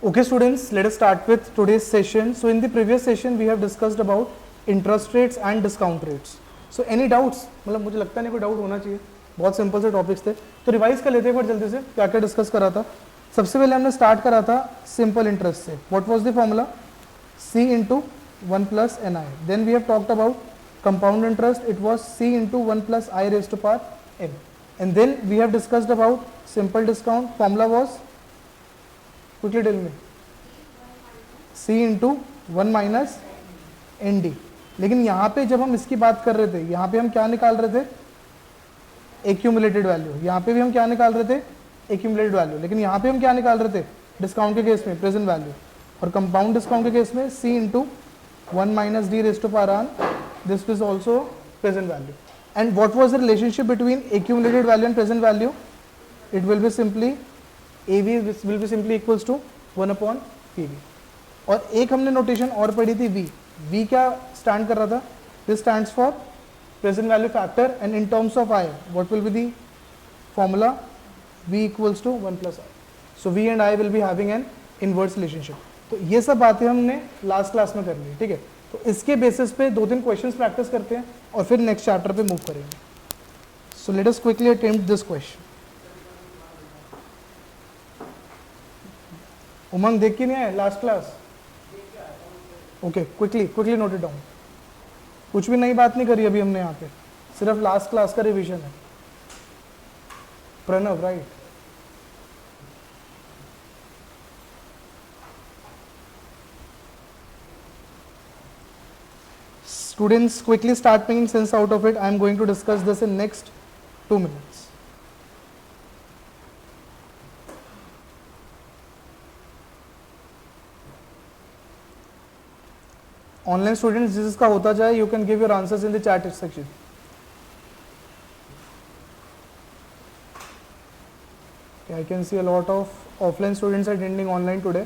Okay students, let us start with today's session. So in the previous session we have discussed about interest rates and discount rates. So any doubts? मतलब मुझे लगता नहीं कोई doubt होना चाहिए, बहुत simple से टॉपिक्स थे. तो रिवाइज कर लेते हैं एक बार जल्दी से क्या क्या डिस्कस करा था. सबसे पहले हमने स्टार्ट करा था सिंपल इंटरेस्ट से. What was the formula? C into 1 plus NI. Then we have talked about compound interest. It was C into 1 plus I raised to power n. And then we have discussed about simple discount. Formula was, quickly tell me, C into 1 minus ND. लेकिन यहाँ पे जब हम इसकी बात कर रहे थे, यहाँ पे हम क्या निकाल रहे थे? Accumulated value. यहाँ पे भी हम क्या निकाल रहे थे? Accumulated value. लेकिन यहाँ पे हम क्या निकाल रहे थे? डिस्काउंट के केस में प्रेजेंट वैल्यू. और कंपाउंड डिस्काउंट के केस में C into 1 minus D raised to power n. This is also present value. And what was the relationship between accumulated value and present value? It will be simply AV will be simply equals to 1 upon PV. और एक हमने notation और पढ़ी थी V. V क्या stand कर रहा था? This stands for present value factor, and in terms of I, what will be the formula? V equals to 1 plus I. So V and I will be having an inverse relationship. तो ये सब बातें हमने last class में कर ली, ठीक है. तो इसके बेसिस पे 2-3 क्वेश्चंस प्रैक्टिस करते हैं और फिर नेक्स्ट चैप्टर पे मूव करेंगे. So let us quickly attempt this question. Umang देख के नहीं आए last class? Okay, quickly note it down. कुछ भी नई बात नहीं करी अभी हमने यहाँ पे, सिर्फ लास्ट क्लास का रिवीजन है. Pranav, right? Students, quickly start making sense out of it. I am going to discuss this in next 2 minutes. Online students, this का होता जाए, you can give your answers in the chat section. Okay, I can see a lot of offline students attending online today.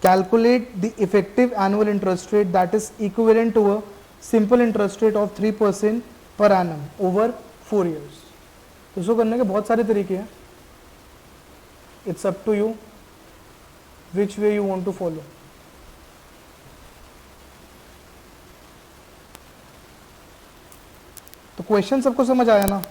Calculate the effective annual interest rate that is equivalent to a simple interest rate of 3% per annum over 4 years. तो इसको करने के बहुत सारे तरीके हैं. It's up to you which way you want to follow. तो question सबको समझ आया ना?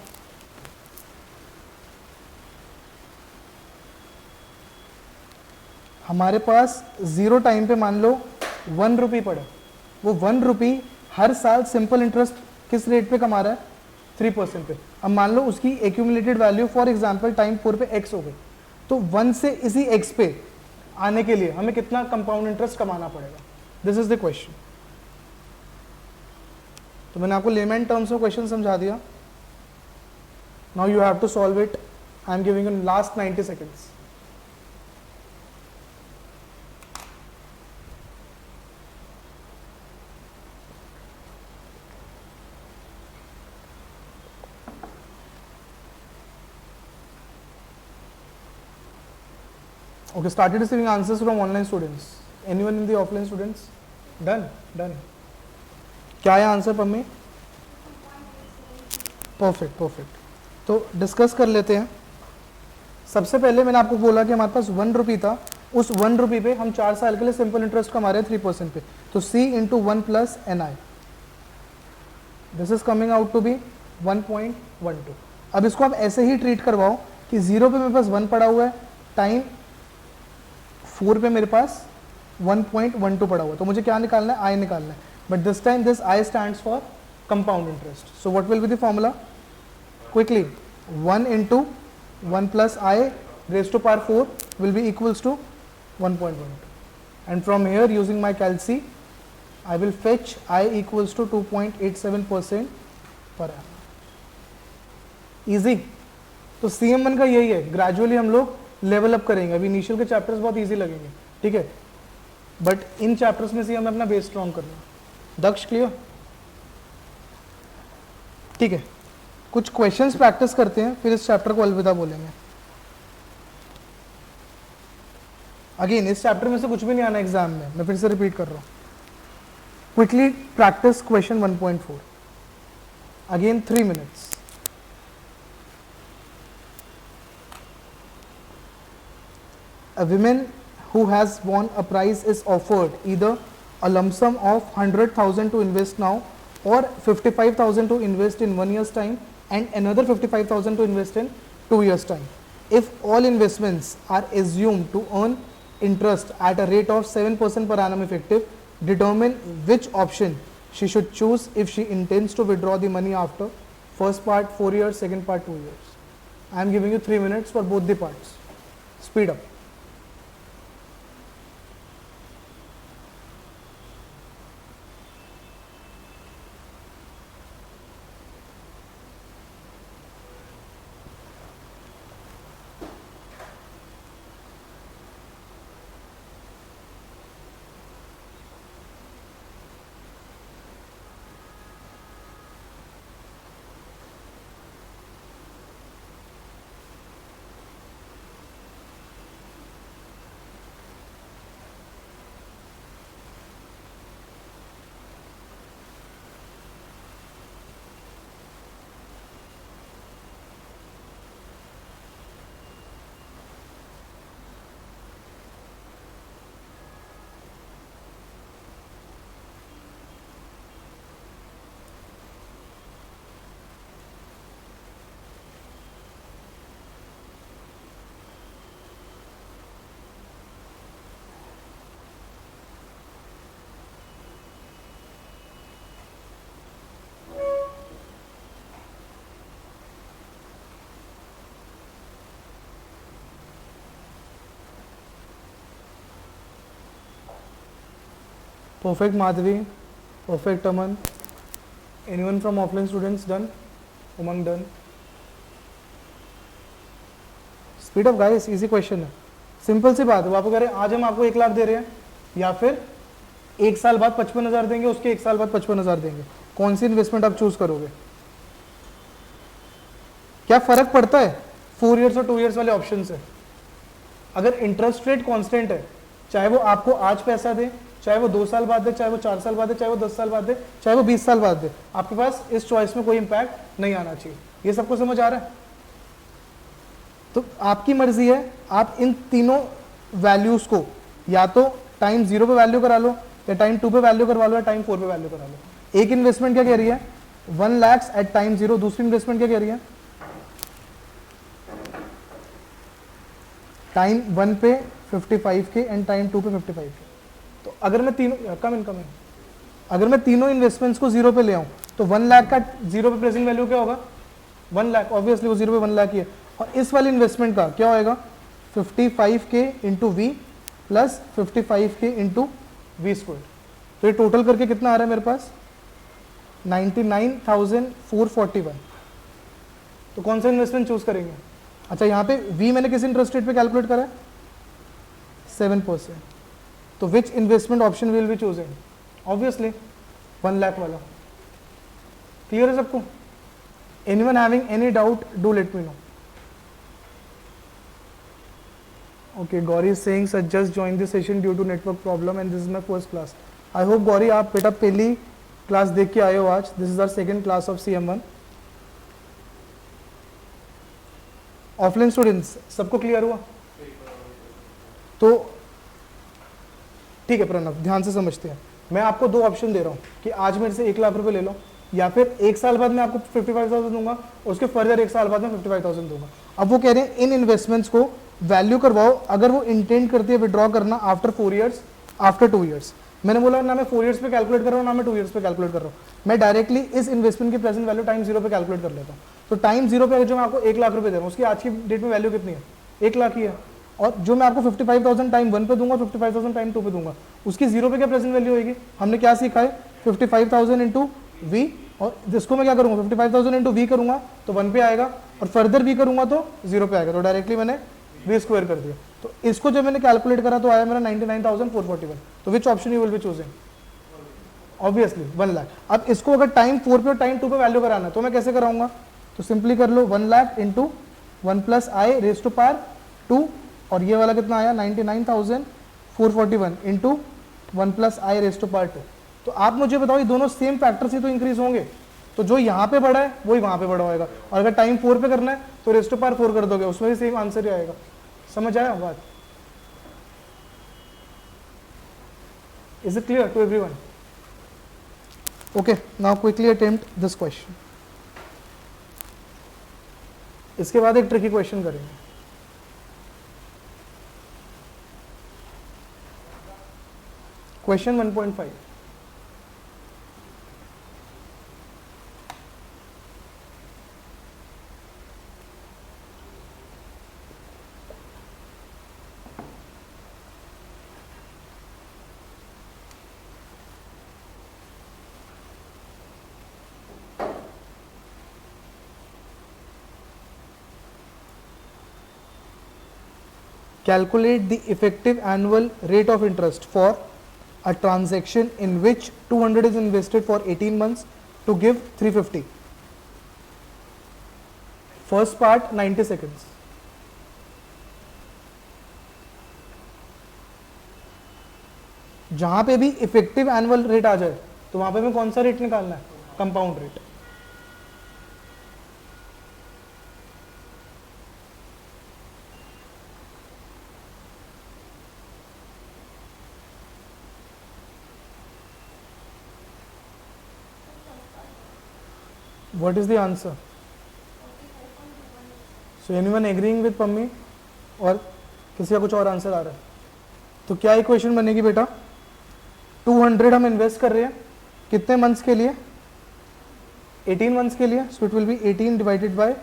हमारे पास जीरो टाइम पे मान लो 1 रुपये पड़े. वो 1 रुपये हर साल सिंपल इंटरेस्ट किस रेट पे कमा रहा है? 3% पे. अब मान लो उसकी accumulated value for example time 4 पे x हो गई. तो 1 से इसी x पे आने के लिए हमें कितना कंपाउंड इंटरेस्ट कमाना पड़ेगा? This is the question. तो मैंने आपको लेमैन टर्म्स में क्वेश्चन समझा दिया. Now you have to solve it. I am giving you last 90 seconds. Okay, started receiving answers from online students. Anyone in the offline students? Done. क्या है answer Pammi? Perfect. तो discuss कर लेते हैं. सबसे पहले मैंने आपको बोला कि हमारे पास 1 रुपये था. उस 1 रुपये पे हम 4 साल के लिए सिंपल इंटरेस्ट कमा रहे हैं 3% पे. तो C into 1 plus NI. This is coming out to be 1.12. अब इसको आप ऐसे ही ट्रीट करवाओ कि 0 पे मेरे पास 1 पड़ा हुआ है, टाइम 4 पे मेरे पास 1.12 पड़ा हुआ. तो मुझे क्या निकालना है? I निकालना है. But this time this I stands for compound interest. So what will be the formula? Quickly 1 into 1 plus I raised to power 4 will be equals to 1.12. And from here, using my calci, I will fetch I equals to 2.87% per annum. Easy. तो CM1 का यही है. Gradually हम लोग level up करेंगे. अभी initial के chapters बहुत इजी लगेंगे, ठीक है, बट इन चैप्टर्स में से हमें अपना बेस स्ट्रॉन्ग करना. दक्ष, क्लियर? ठीक है, कुछ क्वेश्चंस प्रैक्टिस करते हैं, फिर इस चैप्टर को अलविदा बोलेंगे. अगेन इस चैप्टर में से कुछ भी नहीं आना एग्जाम में, मैं फिर से रिपीट कर रहा हूँ. Quickly practice question 1.4. Again 3 minutes. A woman who has won a prize is offered either a lump sum of 100,000 to invest now or 55,000 to invest in 1 year's time and another 55,000 to invest in 2 years' time. If all investments are assumed to earn interest at a rate of 7% per annum effective, determine which option she should choose if she intends to withdraw the money after first part 4 years, second part 2 years. I am giving you 3 minutes for both the parts. Speed up. Perfect Madhvi, perfect Aman. Anyone from offline students done? Umang done? Speed up guys, easy question है. Simple सी बात है, वो आपको कह रहे हैं आज हम आपको 1 लाख दे रहे हैं या फिर 1 साल बाद 55,000 देंगे, उसके 1 साल बाद 55,000 देंगे. कौन सी इन्वेस्टमेंट आप चूज करोगे? क्या फर्क पड़ता है 4 years और 2 years वाले ऑप्शन से? अगर इंटरेस्ट रेट कांस्टेंट है, चाहे वो आपको आज पैसा दे, चाहे वो 2 साल बाद दे, चाहे वो 4 साल बाद दे, चाहे वो 10 साल बाद दे, चाहे वो 20 साल बाद दे, आपके पास इस चॉइस में कोई इंपैक्ट नहीं आना चाहिए. ये सबको समझ आ रहा है? तो आपकी मर्जी है, आप इन तीनों वैल्यूज को या तो टाइम 0 पे वैल्यू करा लो, या टाइम 2 पे वैल्यू करवा लो, या टाइम 4 पे वैल्यू करा लो. एक इन्वेस्टमेंट क्या कह रही है 1 lakhs एट टाइम 0, दूसरी इन्वेस्टमेंट क्या कह रही है टाइम 1 पे 55K एंड टाइम 2 पे 55K. तो अगर मैं तीनों अगर मैं तीनों इन्वेस्टमेंट्स को 0 पे ले आऊं तो 1 लाख का 0 पे प्रेजेंट वैल्यू क्या होगा 1 लाख. ऑब्वियसली वो 0 पे 1 लाख ही है. और इस वाली इन्वेस्टमेंट का क्या होएगा 55K into V plus 55K into V square. तो ये टोटल करके कितना आ रहा है मेरे पास 99,441. तो कौन सा इन्वेस्टमेंट चूज करेंगे? अच्छा, यहाँ पे वी मैंने किस इंटरेस्ट रेट पे कैलकुलेट करा है 7%. तो which investment option will be choosing? Obviously 1 lakh वाला. क्लियर है सबको? Anyone having any doubt do let me know. Okay, Gauri is saying sir just join this session due to network problem and this is my first class. I hope Gauri आप बेटा पहली class देख के आए हो आज. This is our second class of CM1. Offline students सबको clear हुआ? तो ठीक है प्रणव, ध्यान से समझते हैं. मैं आपको 2 ऑप्शन दे रहा हूं कि आज मेरे से 1 लाख रुपए ले लो, या फिर 1 साल बाद मैं आपको 55,000 दूंगा, उसके फर्दर 1 साल बाद मैं 55,000 दूंगा. अब वो कह रहे हैं इन इन्वेस्टमेंट्स को वैल्यू करवाओ अगर वो इंटेंड करती है विड्रॉ करना आफ्टर 4 years, आफ्टर 2 years. मैंने बोला ना मैं 4 years पे कैलकुलेट कर रहा हूँ, ना मैं 2 years पे कैलकुलेट कर रहा हूँ. मैं डायरेक्टली इस इन्वेस्टमेंट की प्रेजेंट वैल्यू टाइम 0 पे कैलकुलेट कर लेता हूँ. तो टाइम 0 पे जो मैं आपको 1 लाख रुपए दे रहा हूँ उसकी आज की डेट में वैल्यू कितनी है 1 लाख ही है. और जो मैं आपको 55,000 टाइम 1 पे दूंगा, 55,000 टाइम 2 पे दूंगा, उसकी 0 पे क्या प्रेजेंट वैल्यू होगी? हमने क्या सीखा है 55,000 इंटू वी, और जिसको मैं क्या करूंगा 55,000 इंटू वी करूंगा तो 1 पे आएगा, और फर्दर वी करूंगा तो 0 पे आएगा. तो डायरेक्टली मैंने वी स्क्वायर कर दिया. तो इसको जब मैंने कैलकुलेट करा तो आया मेरा 99,441. तो which option you will be choosing? Obviously 1 lakh. अब इसको अगर टाइम 4 पे और टाइम 2 पे वैल्यू कराना है तो मैं कैसे कराऊंगा? तो सिंपली कर लो 1 lakh into 1 plus I raise to power 2 और ये वाला कितना आया 99,441 into 1 plus I raise to power 2। तो आप मुझे बताओ ये दोनों सेम फैक्टर से तो इंक्रीज होंगे, तो जो यहाँ पे बढ़ा है वही वहाँ पे बढ़ा होगा, और अगर टाइम 4 पे करना है तो रेस टू पावर 4 कर दोगे, उसमें भी सेम आंसर ही आएगा। समझ आया बात? Is it clear to everyone? Okay, now quickly attempt this question. इसके बाद एक ट्रिकी क्वेश्चन करेंगे। Question 1.5, calculate the effective annual rate of interest for a transaction in which 200 is invested for 18 months to give 350. First part 90 seconds. जहां पे भी effective annual rate आ जाए तो वहां पे हमें कौन सा रेट निकालना है? Compound rate. What is the answer? So anyone agreeing with Pammi? और किसी का कुछ और आंसर आ रहा है? तो क्या इक्वेशन बनेगी बेटा? 200 हम इन्वेस्ट कर रहे हैं कितने मंथ्स के लिए? 18 मंथ्स के लिए। So it will B 18 divided by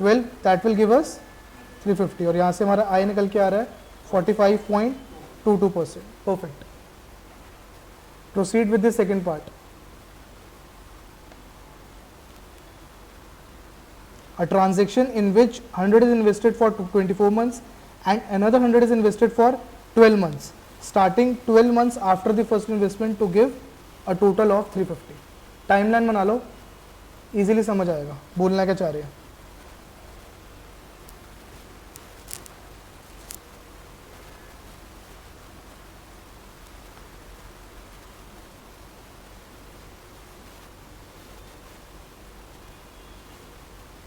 12, that will give us 350, और यहाँ से हमारा आई निकल के आ रहा है 45.22%। Perfect. Proceed with the second part. A transaction in which 100 is invested for 24 months and another 100 is invested for 12 months, starting 12 months after the first investment to give a total of 350. Timeline बना लो, easily समझ आएगा बोलना क्या चाह रहे हैं।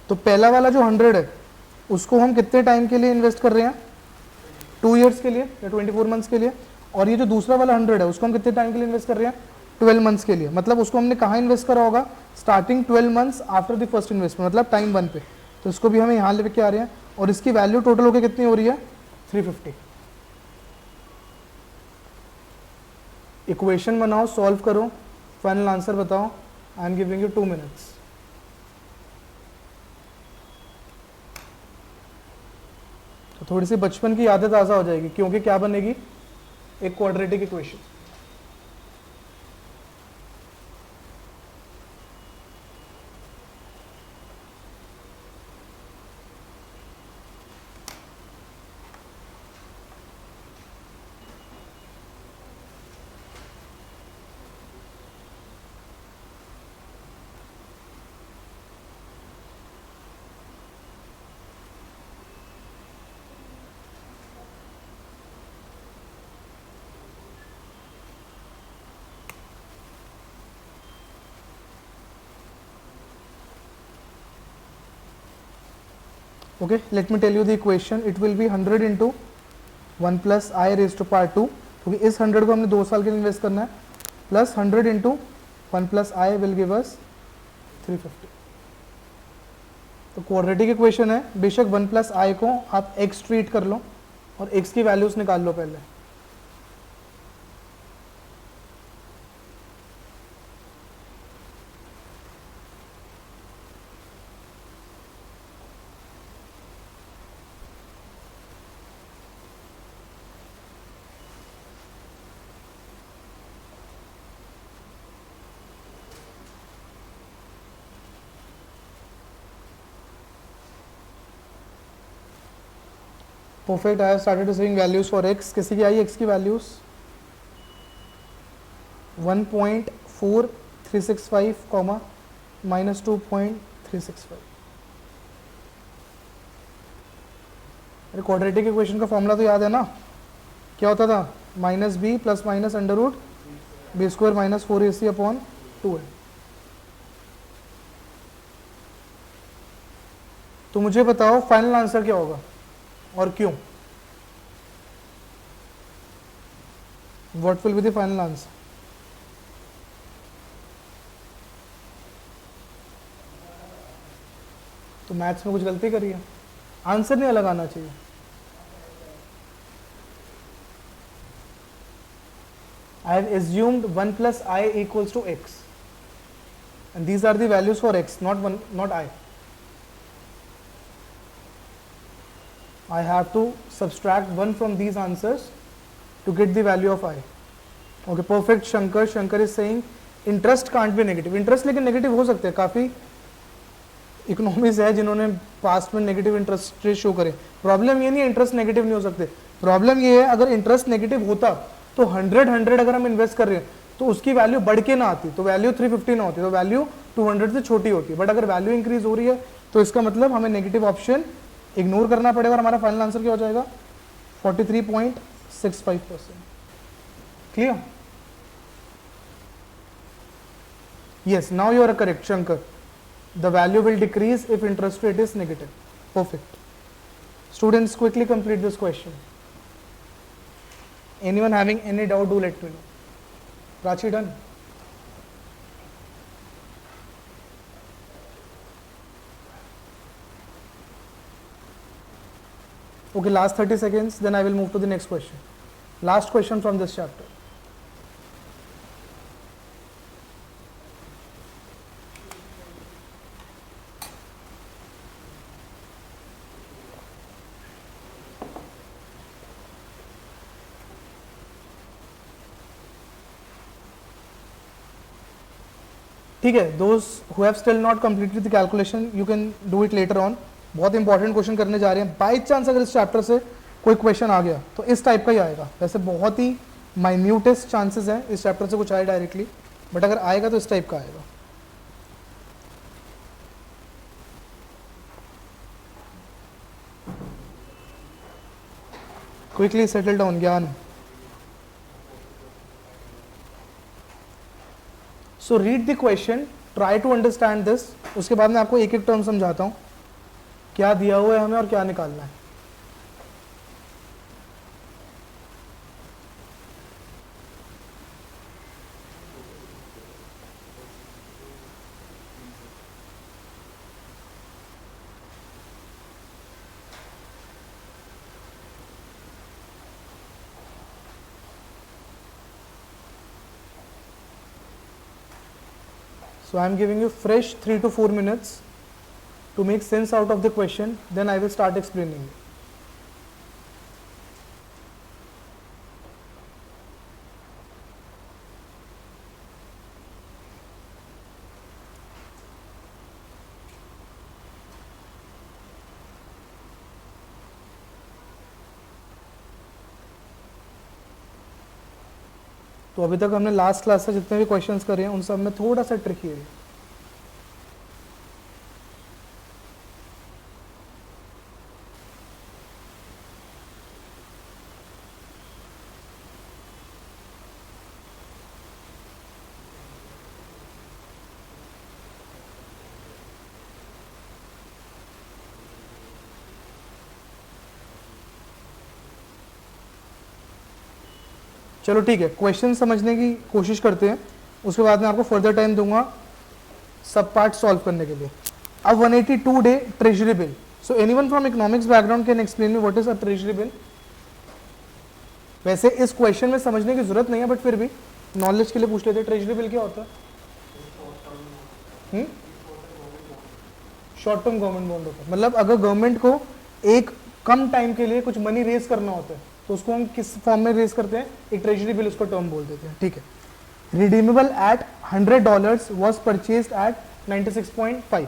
तो पहला वाला जो 100 है उसको हम कितने टाइम के लिए इन्वेस्ट कर रहे हैं? 2 इयर्स के लिए या 24 मंथ्स के लिए। और ये जो दूसरा वाला 100 है उसको हम कितने टाइम के लिए इन्वेस्ट कर रहे हैं? 12 मंथ्स के लिए। मतलब उसको हमने कहाँ इन्वेस्ट करा होगा? Starting 12 months after the first investment, मतलब टाइम 1 पे। तो इसको भी हमें यहाँ लेके आ रहे हैं, और इसकी वैल्यू टोटल होकर कितनी हो रही है? 350। इक्वेशन बनाओ, सॉल्व करो, फाइनल आंसर बताओ। आई एम गिविंग यू 2 मिनट्स। तो थोड़ी सी बचपन की यादें ताज़ा हो जाएगी, क्योंकि क्या बनेगी? एक quadratic equation. Okay, let me tell you the equation. It will be 100 into 1 plus I raised to power 2, क्योंकि इस 100 को हमने 2 साल के लिए इन्वेस्ट करना है, plus 100 into 1 plus I will give us 350। तो क्वाड्रेटिक इक्वेशन है, बेशक 1 plus I को आप x ट्रीट कर लो और x की वैल्यूज निकाल लो पहले। Perfect. I started receiving values for x। किसी की आई x की वैल्यूज 1.4365 कॉमा -2.365। अरे क्वाड्रेटिक इक्वेशन का फॉर्मूला तो याद है ना, क्या होता था, minus B plus minus under root B square minus 4ac upon 2a। तो मुझे बताओ फाइनल आंसर क्या होगा और क्यों, what will be the final answer? तो मैथ्स में कुछ गलती करी है, आंसर नहीं अलग आना चाहिए। I have assumed 1 plus I equals to x, and these are the values for x, not I. I have to subtract 1 from these answers to get the value of I. Okay, perfect. Shankar is saying interest can't be negative. Interest लेकिन negative हो सकते हैं, काफ़ी economics है जिन्होंने past में negative interest rate show करे। Problem ये नहीं है इंटरेस्ट नेगेटिव नहीं हो सकते, प्रॉब्लम ये है अगर इंटरेस्ट नेगेटिव होता तो 100 अगर हम इन्वेस्ट कर रहे हैं तो उसकी वैल्यू बढ़ के ना आती, तो वैल्यू 350 ना होती, तो वैल्यू 200 से छोटी होती। बट अगर वैल्यू इंक्रीज हो रही है तो इसका मतलब हमें नेगेटिव ऑप्शन इग्नोर करना पड़ेगा, और हमारा फाइनल आंसर क्या हो जाएगा 43.65%। Clear? Yes, now you are correct Shankar, the value will decrease if interest rate is negative. Perfect. Students, quickly complete this question. Anyone having any doubt, do let me know. Prachi, done? Okay, last 30 seconds, then I will move to the next question. Last question from this chapter. ठीक है, those who have still not completed the calculation you can do it later on. बहुत important question करने जा रहे हैं, by chance अगर इस chapter से कोई क्वेश्चन आ गया तो इस टाइप का ही आएगा। वैसे बहुत ही माइन्यूटेस्ट चांसेस हैं इस चैप्टर से कुछ आए डायरेक्टली, बट अगर आएगा तो इस टाइप का आएगा। Quickly settle down Gyan. So read the question, try to understand this, उसके बाद मैं आपको एक एक टर्म समझाता हूँ क्या दिया हुआ है हमें और क्या निकालना है। So I am giving you fresh 3 to 4 minutes to make sense out of the question, then I will start explaining it. तो अभी तक हमने लास्ट क्लास से जितने भी क्वेश्चंस करे हैं उन सब में थोड़ा सा ट्रिकी है। चलो ठीक है, क्वेश्चन समझने की कोशिश करते हैं, उसके बाद मैं आपको फर्दर टाइम दूंगा सब पार्ट सॉल्व करने के लिए। अब 182 day treasury bill. So anyone from economics background can explain me what is a treasury bill? वैसे इस क्वेश्चन में समझने की जरूरत नहीं है, बट फिर भी नॉलेज के लिए पूछ लेते हैं, ट्रेजरी बिल क्या होता है? शॉर्ट टर्म गवर्नमेंट बॉन्ड होता है, मतलब अगर गवर्नमेंट को एक कम टाइम के लिए कुछ मनी रेज करना होता है तो उसको हम किस फॉर्म में रेज करते हैं? एक ट्रेजरी बिल उसको टर्म बोल देते हैं। ठीक है, redeemable at $100 was purchased at 96.5।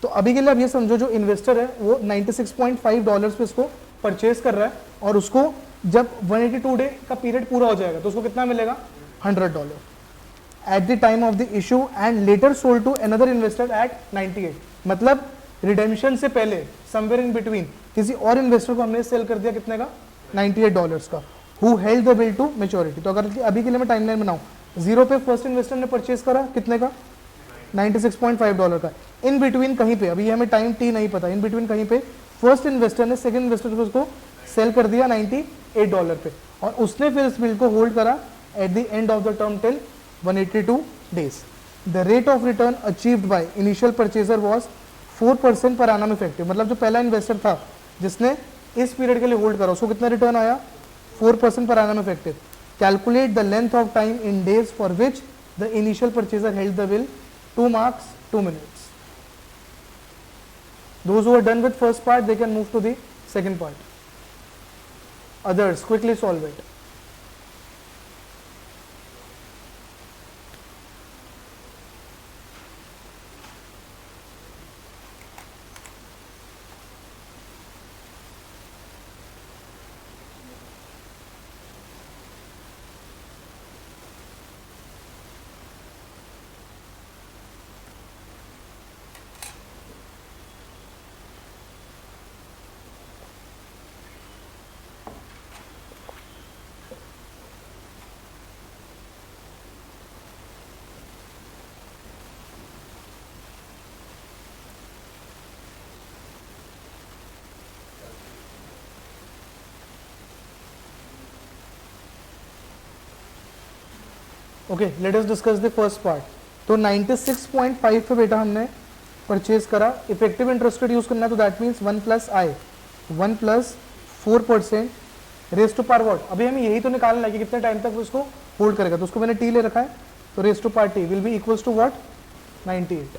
तो अभी के लिए अब ये समझो जो इन्वेस्टर है वो $96.5 पे इसको परचेज कर रहा है, और उसको जब 182 डे का पीरियड पूरा हो जाएगा तो उसको कितना मिलेगा? $100 at the time of the issue and later sold to another investor at 98। मतलब रिडेम्पशन से पहले समवेयर इन बिटवीन किसी और इन्वेस्टर को हमने सेल कर दिया कितने का, $98 का, who held the bill to maturity. तो अगर अभी के लिए मैं टाइमलाइन बनाऊं, 0 पे फर्स्ट इन्वेस्टर ने परचेज करा कितने का, $96.5 का। इन बिटवीन कहीं पे, अभी हमें टाइम टी नहीं पता, इन बिटवीन कहीं पे फर्स्ट इन्वेस्टर ने सेकंड इन्वेस्टर को उसको सेल कर दिया $98 पे, और उसने फिर इस बिल को होल्ड करा at the end of the term till 182 days. The rate of return achieved by initial purchaser was 4% पर एनम इफेक्टिव। मतलब जो पहला इन्वेस्टर था जिसने इस पीरियड के लिए होल्ड करा, उसको कितना रिटर्न आया, 4% पर annum effective. Calculate the length of time in days for which the initial purchaser held the bill, 2 marks, 2 minutes. Those who are done with first part, they can move to the second part. Others, quickly solve it. Okay, let us discuss the first part. तो 96.5 पे बेटा हमने purchase करा, effective interest rate use करना है, तो that means 1 + I, 1 + 4% raise to power what. अभी हमें यही तो निकालना है कि कितने टाइम तक उसको होल्ड करेगा, तो उसको मैंने टी ले रखा है, तो raise to power T will be equals to what, 98।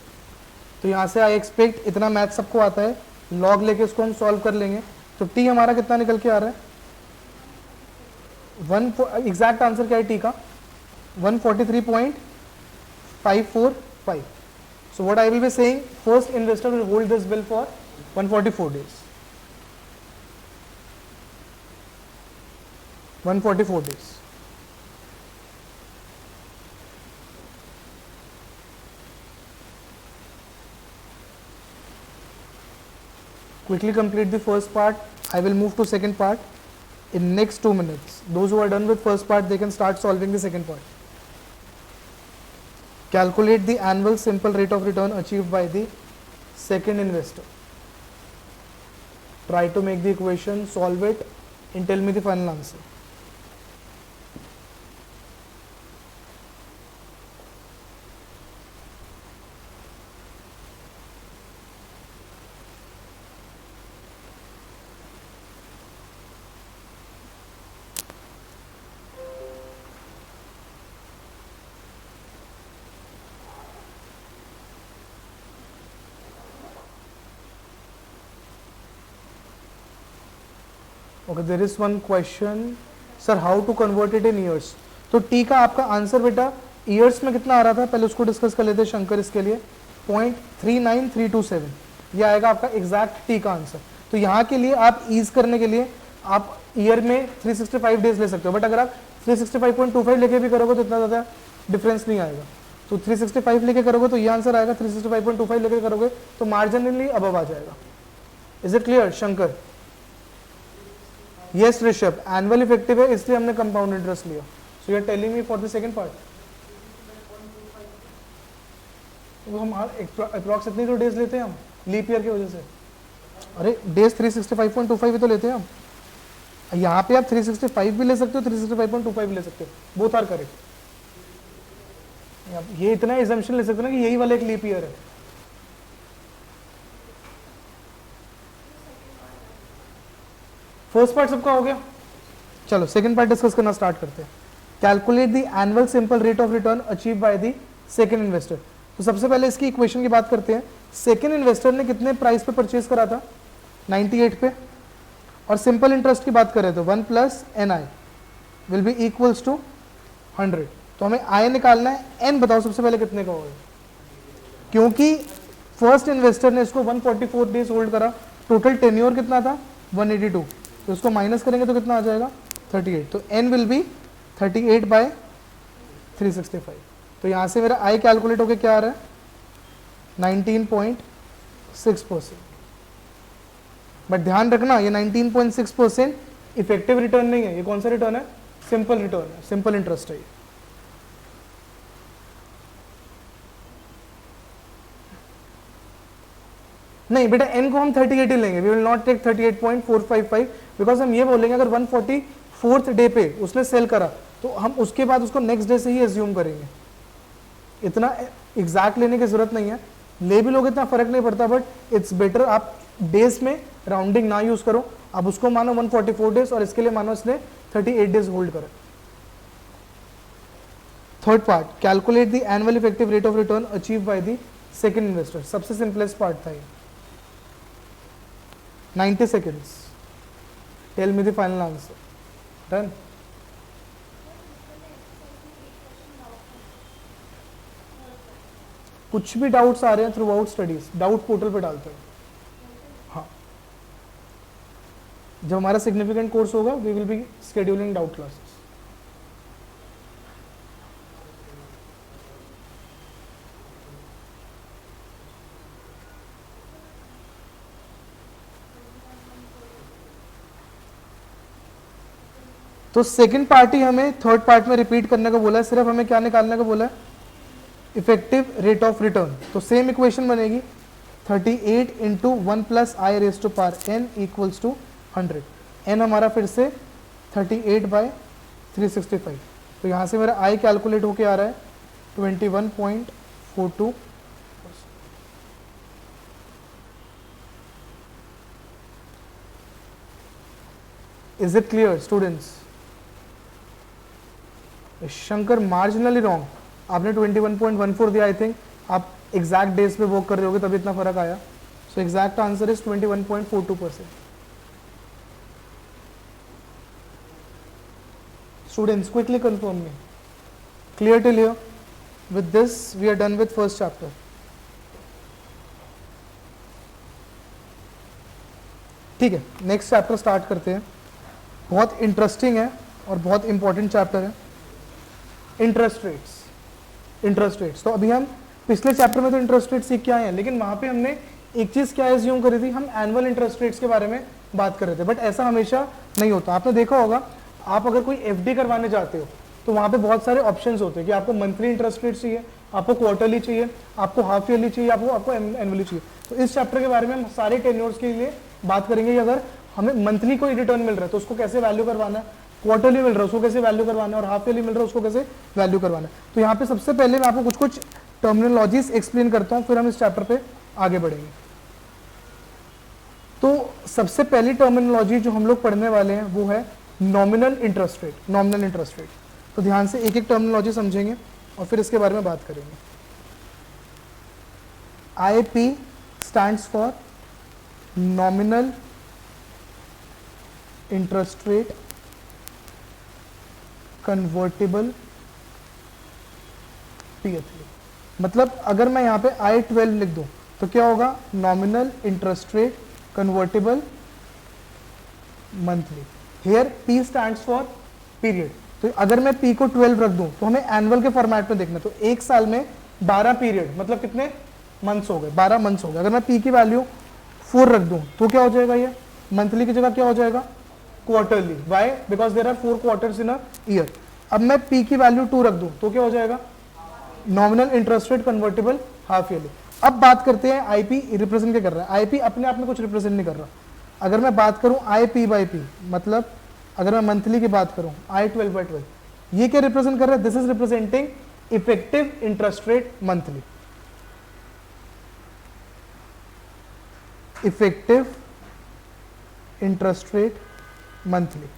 तो यहाँ से आई एक्सपेक्ट इतना मैथ सबको आता है, लॉग लेके इसको हम सॉल्व कर लेंगे। तो टी हमारा कितना निकल के आ रहा है, 1, एग्जैक्ट आंसर क्या है टी का, 143.545. So what I will be saying, first investor will hold this bill for 144 days. 144 days. Quickly complete the first part. I will move to second part in next 2 minutes. Those who are done with first part, they can start solving the second part. Calculate the annual simple rate of return achieved by the second investor. Try to make the equation, solve it, and tell me the final answer. Okay, there is one question, sir how to convert it in years. तो T का आपका answer बेटा years में कितना आ रहा था, पहले उसको डिस्कस कर लेते हैं शंकर, इसके लिए 0.39327, ये आएगा आपका एग्जैक्ट टी का आंसर। तो यहाँ के लिए आप ईज करने के लिए आप ईयर में 365 डेज ले सकते हो, बट अगर आप 365.25 लेके भी करोगे तो इतना ज़्यादा डिफरेंस नहीं आएगा। तो 365 लेके करोगे तो ये आंसर आएगा, 365.25 लेके करोगे तो मार्जिनली अबव आ जाएगा। Is it clear Shankar? Yes Rishabh, annual effective है इसलिए हमने कंपाउंड इंटरेस्ट लिया। So you are telling me for the second part, वो हम अप्रॉक्स इतनी तो डेज लेते हैं हम लीप ईयर की वजह से। अरे डेज 365.25 तो लेते हैं हम, यहाँ पे आप 365 भी ले सकते हो, 365.25 भी ले सकते हो, बोथ आर करेक्ट। ये इतना एजम्पशन ले सकते हो ना कि यही वाला एक लीप ईयर है। फर्स्ट पार्ट सबका हो गया, चलो सेकंड पार्ट डिस्कस करना स्टार्ट करते हैं। Calculate the annual simple rate of return achieve by the second investor. तो सबसे पहले इसकी इक्वेशन की बात करते हैं। सेकंड इन्वेस्टर ने कितने प्राइस पे परचेज करा था, 98 पे, और सिंपल इंटरेस्ट की बात करें तो 1 + NI will be equals to 100। तो हमें I निकालना है, N बताओ सबसे पहले कितने का होगा, क्योंकि फर्स्ट इन्वेस्टर ने इसको 144 डेज होल्ड करा, टोटल टेन्योर कितना था 182, तो इसको माइनस करेंगे तो कितना आ जाएगा 38। तो N विल बी 38/365। तो यहाँ से मेरा I कैलकुलेट होकर क्या आ रहा है 19.6%। बट ध्यान रखना ये 19.6% इफेक्टिव रिटर्न नहीं है, ये कौन सा रिटर्न है, सिंपल रिटर्न है, सिंपल इंटरेस्ट है ये। नहीं बेटा n को हम 38 ही लेंगे, we will not take 38.455 because हम ये बोलेंगे अगर 144th डे पे उसने सेल करा तो हम उसके बाद उसको नेक्स्ट डे से ही एज्यूम करेंगे। इतना एग्जैक्ट लेने की जरूरत नहीं है, ले भी लोग इतना फर्क नहीं पड़ता, बट इट्स बेटर आप डेज में राउंडिंग ना यूज करो, आप उसको मानो 144 डेज और इसके लिए मानो इसने 38 डेज होल्ड करा। Third part, calculate the annual effective rate of return achieve by the second investor. सबसे सिंपलेस्ट पार्ट था ये। 90 seconds. Tell me the final answer. Done. कुछ भी डाउट्स आ रहे हैं throughout studies, doubt portal पे डालते हैं। हाँ, जब हमारा सिग्निफिकेंट कोर्स होगा we will be scheduling doubt classes. तो सेकंड पार्ट ही हमें थर्ड पार्ट में रिपीट करने को बोला है, सिर्फ हमें क्या निकालने को बोला है, इफेक्टिव रेट ऑफ रिटर्न। तो सेम इक्वेशन बनेगी 38 into 1 plus I raise to power n equals to 100। n हमारा फिर से 38/365। तो यहाँ से मेरा i कैलकुलेट होके आ रहा है 21.42। Is it clear students? Shankar marginally wrong, आपने 21.14 दिया, आई थिंक आप एग्जैक्ट डेज पे वर्क कर रहे होगे तभी इतना फर्क आया। So exact answer is 21.42%। Students quickly confirm me, clear till here? With this we are done with first chapter. ठीक है, नेक्स्ट चैप्टर स्टार्ट करते हैं। बहुत इंटरेस्टिंग है और बहुत इंपॉर्टेंट चैप्टर है, इंटरेस्ट रेट्स। इंटरेस्ट रेट्स, तो अभी हम पिछले चैप्टर में तो इंटरेस्ट रेट सीख के आए हैं, लेकिन वहां पे हमने एक चीज क्या एज्यूम करी थी, हम एनुअल इंटरेस्ट रेट्स के बारे में बात कर रहे थे, बट ऐसा हमेशा नहीं होता। आपने देखा होगा, आप अगर कोई एफडी करवाने जाते हो तो वहां पे बहुत सारे ऑप्शंस होते हैं कि आपको मंथली इंटरेस्ट रेट चाहिए, आपको क्वार्टरली चाहिए, आपको हाफ ईयरली चाहिए, आपको एनुअली चाहिए। तो इस चैप्टर के बारे में हम सारे टेन्योर्स के लिए बात करेंगे कि अगर हमें मंथली कोई रिटर्न मिल रहा है तो उसको कैसे वैल्यू करवाना है, क्वार्टरली मिल रहा है उसको कैसे वैल्यू करवाना है, और हाफ ईयरली मिल रहा है उसको कैसे वैल्यू करवाना है। तो यहाँ पे सबसे पहले मैं आपको कुछ कुछ टर्मिनोलॉजीज एक्सप्लेन करता हूँ, फिर हम इस चैप्टर पे आगे बढ़ेंगे। तो सबसे पहली टर्मिनोलॉजी जो हम लोग पढ़ने वाले हैं वो है nominal interest rate. Nominal interest rate, तो ध्यान से एक एक टर्मिनोलॉजी समझेंगे और फिर इसके बारे में बात करेंगे। IAP stands for nominal interest rate convertible PF। मतलब अगर मैं यहाँ पे I12 लिख दूं तो क्या होगा, nominal interest rate convertible monthly. Here P stands for period. तो अगर मैं P को 12 रख दूं तो हमें एनुअल के फॉर्मेट में देखना, तो एक साल में 12 पीरियड मतलब कितने मंथ्स हो गए, 12 मंथ्स हो गए। अगर मैं P की वैल्यू 4 रख दूं तो क्या हो जाएगा, ये मंथली की जगह क्या हो जाएगा, quarterly. Why? Because there are 4 quarters in a year. अब मैं P की वैल्यू 2 रख दूं तो क्या हो जाएगा, nominal interest rate convertible half yearly. अब बात करते हैं IP रिप्रेजेंट क्या कर रहा है। IP अपने आप में कुछ रिप्रेजेंट नहीं कर रहा। अगर मैं बात करूं IP/P, मतलब अगर मैं मंथली की बात करूं I12/12, ये क्या रिप्रेजेंट कर रहा है, this is representing effective interest rate monthly. Effective interest rate monthly.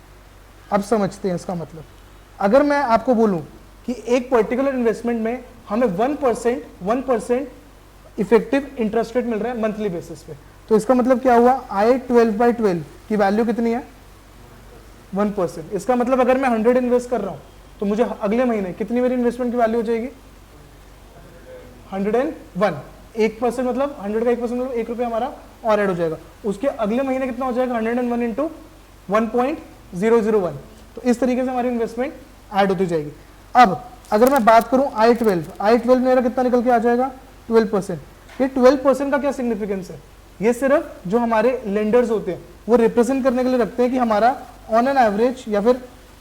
अब समझते हैं इसका मतलब। अगर मैं आपको बोलूं कि एक पर्टिकुलर इन्वेस्टमेंट में हमें 1% इफेक्टिव इंटरेस्ट रेट मिल रहा है मंथली बेसिस पे, तो इसका मतलब क्या हुआ, I12/12 की वैल्यू कितनी है, 1%। इसका मतलब अगर मैं 100 इन्वेस्ट कर रहा हूं तो मुझे अगले महीने कितनी मेरी इन्वेस्टमेंट की वैल्यू हो जाएगी, 101। 1% मतलब 100 का 1% मतलब 1 रुपया हमारा और ऐड हो जाएगा। उसके अगले महीने कितना हो जाएगा, 101 इंटू 1.001। तो इस तरीके से हमारी इन्वेस्टमेंट ऐड होती जाएगी। अब अगर मैं बात करूं I12 मेरा कितना निकल के आ जाएगा, 12%। ये 12% का क्या सिग्निफिकेंस है, ये सिर्फ जो हमारे लेंडर्स होते हैं वो रिप्रेजेंट करने के लिए रखते हैं कि हमारा ऑन एन एवरेज या फिर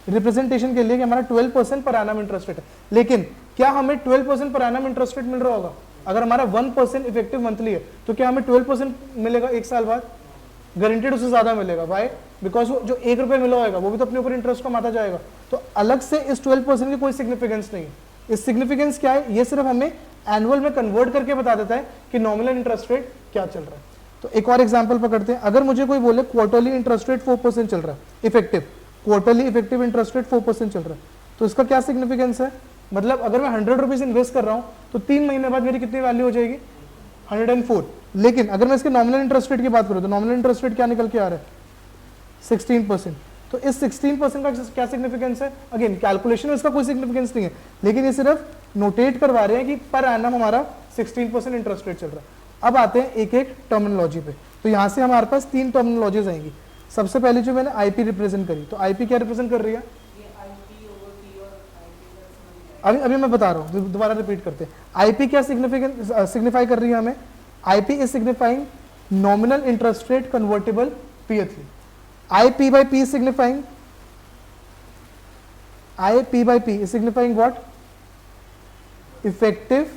रिप्रेजेंटेशन के लिए कि हमारा 12% पर एनम इंटरेस्ट रेट है। लेकिन क्या हमें 12% पर एनम इंटरेस्ट रेट मिल रहा होगा? अगर हमारा 1% इफेक्टिव मंथली है तो क्या हमें 12% मिलेगा एक साल बाद? गारंटेड उससे ज्यादा मिलेगा। वाई? बिकॉज जो 1 रुपये मिला होगा वो भी तो अपने ऊपर इंटरेस्ट कमाता जाएगा। तो अलग से इस 12% की कोई सिग्निफिकेंस नहीं है। इस सिग्निफिकेंस क्या है? ये सिर्फ हमें एनुअल में कन्वर्ट करके बता देता है कि नॉमिनल इंटरेस्ट रेट क्या चल रहा है। तो एक और एग्जांपल पकड़ते हैं। अगर मुझे कोई बोले क्वार्टरली इंटरेस्ट रेट 4% चल रहा है effective, quarterly effective interest rate 4% चल रहा है, तो इसका क्या सिग्निफिकेंस है? मतलब अगर मैं 100 रुपीज इन्वेस्ट कर रहा हूं तो 3 महीने बाद मेरी कितनी वैल्यू हो जाएगी? 104। लेकिन अगर मैं इसके नॉमिनल इंटरेस्ट रेट की बात करूं तो नॉमिनल इंटरेस्ट रेट क्या निकल के आ रहा है? 16%। तो इस 16% का क्या सिग्निफिकेंस है? अगेन कैलकुलेशन में इसका कोई सिग्निफिकेंस नहीं है, लेकिन ये सिर्फ नोटेट करवा रहे हैं कि पर एनम हमारा 16% इंटरेस्ट रेट चल रहा है। अब आते हैं एक एक टर्मिनोलॉजी पे। तो यहां से हमारे पास 3 टर्मिनोलॉजीज आएंगी। सबसे पहले जो मैंने आईपी रिप्रेजेंट करी, तो आईपी क्या रिप्रेजेंट कर रही है? अभी मैं बता रहा हूँ, दोबारा रिपीट करते हैं। आईपी क्या सिग्निफाई कर रही है हमें? IP is signifying nominal interest rate convertible pthly. IP by P is signifying, IP by P is signifying what? Effective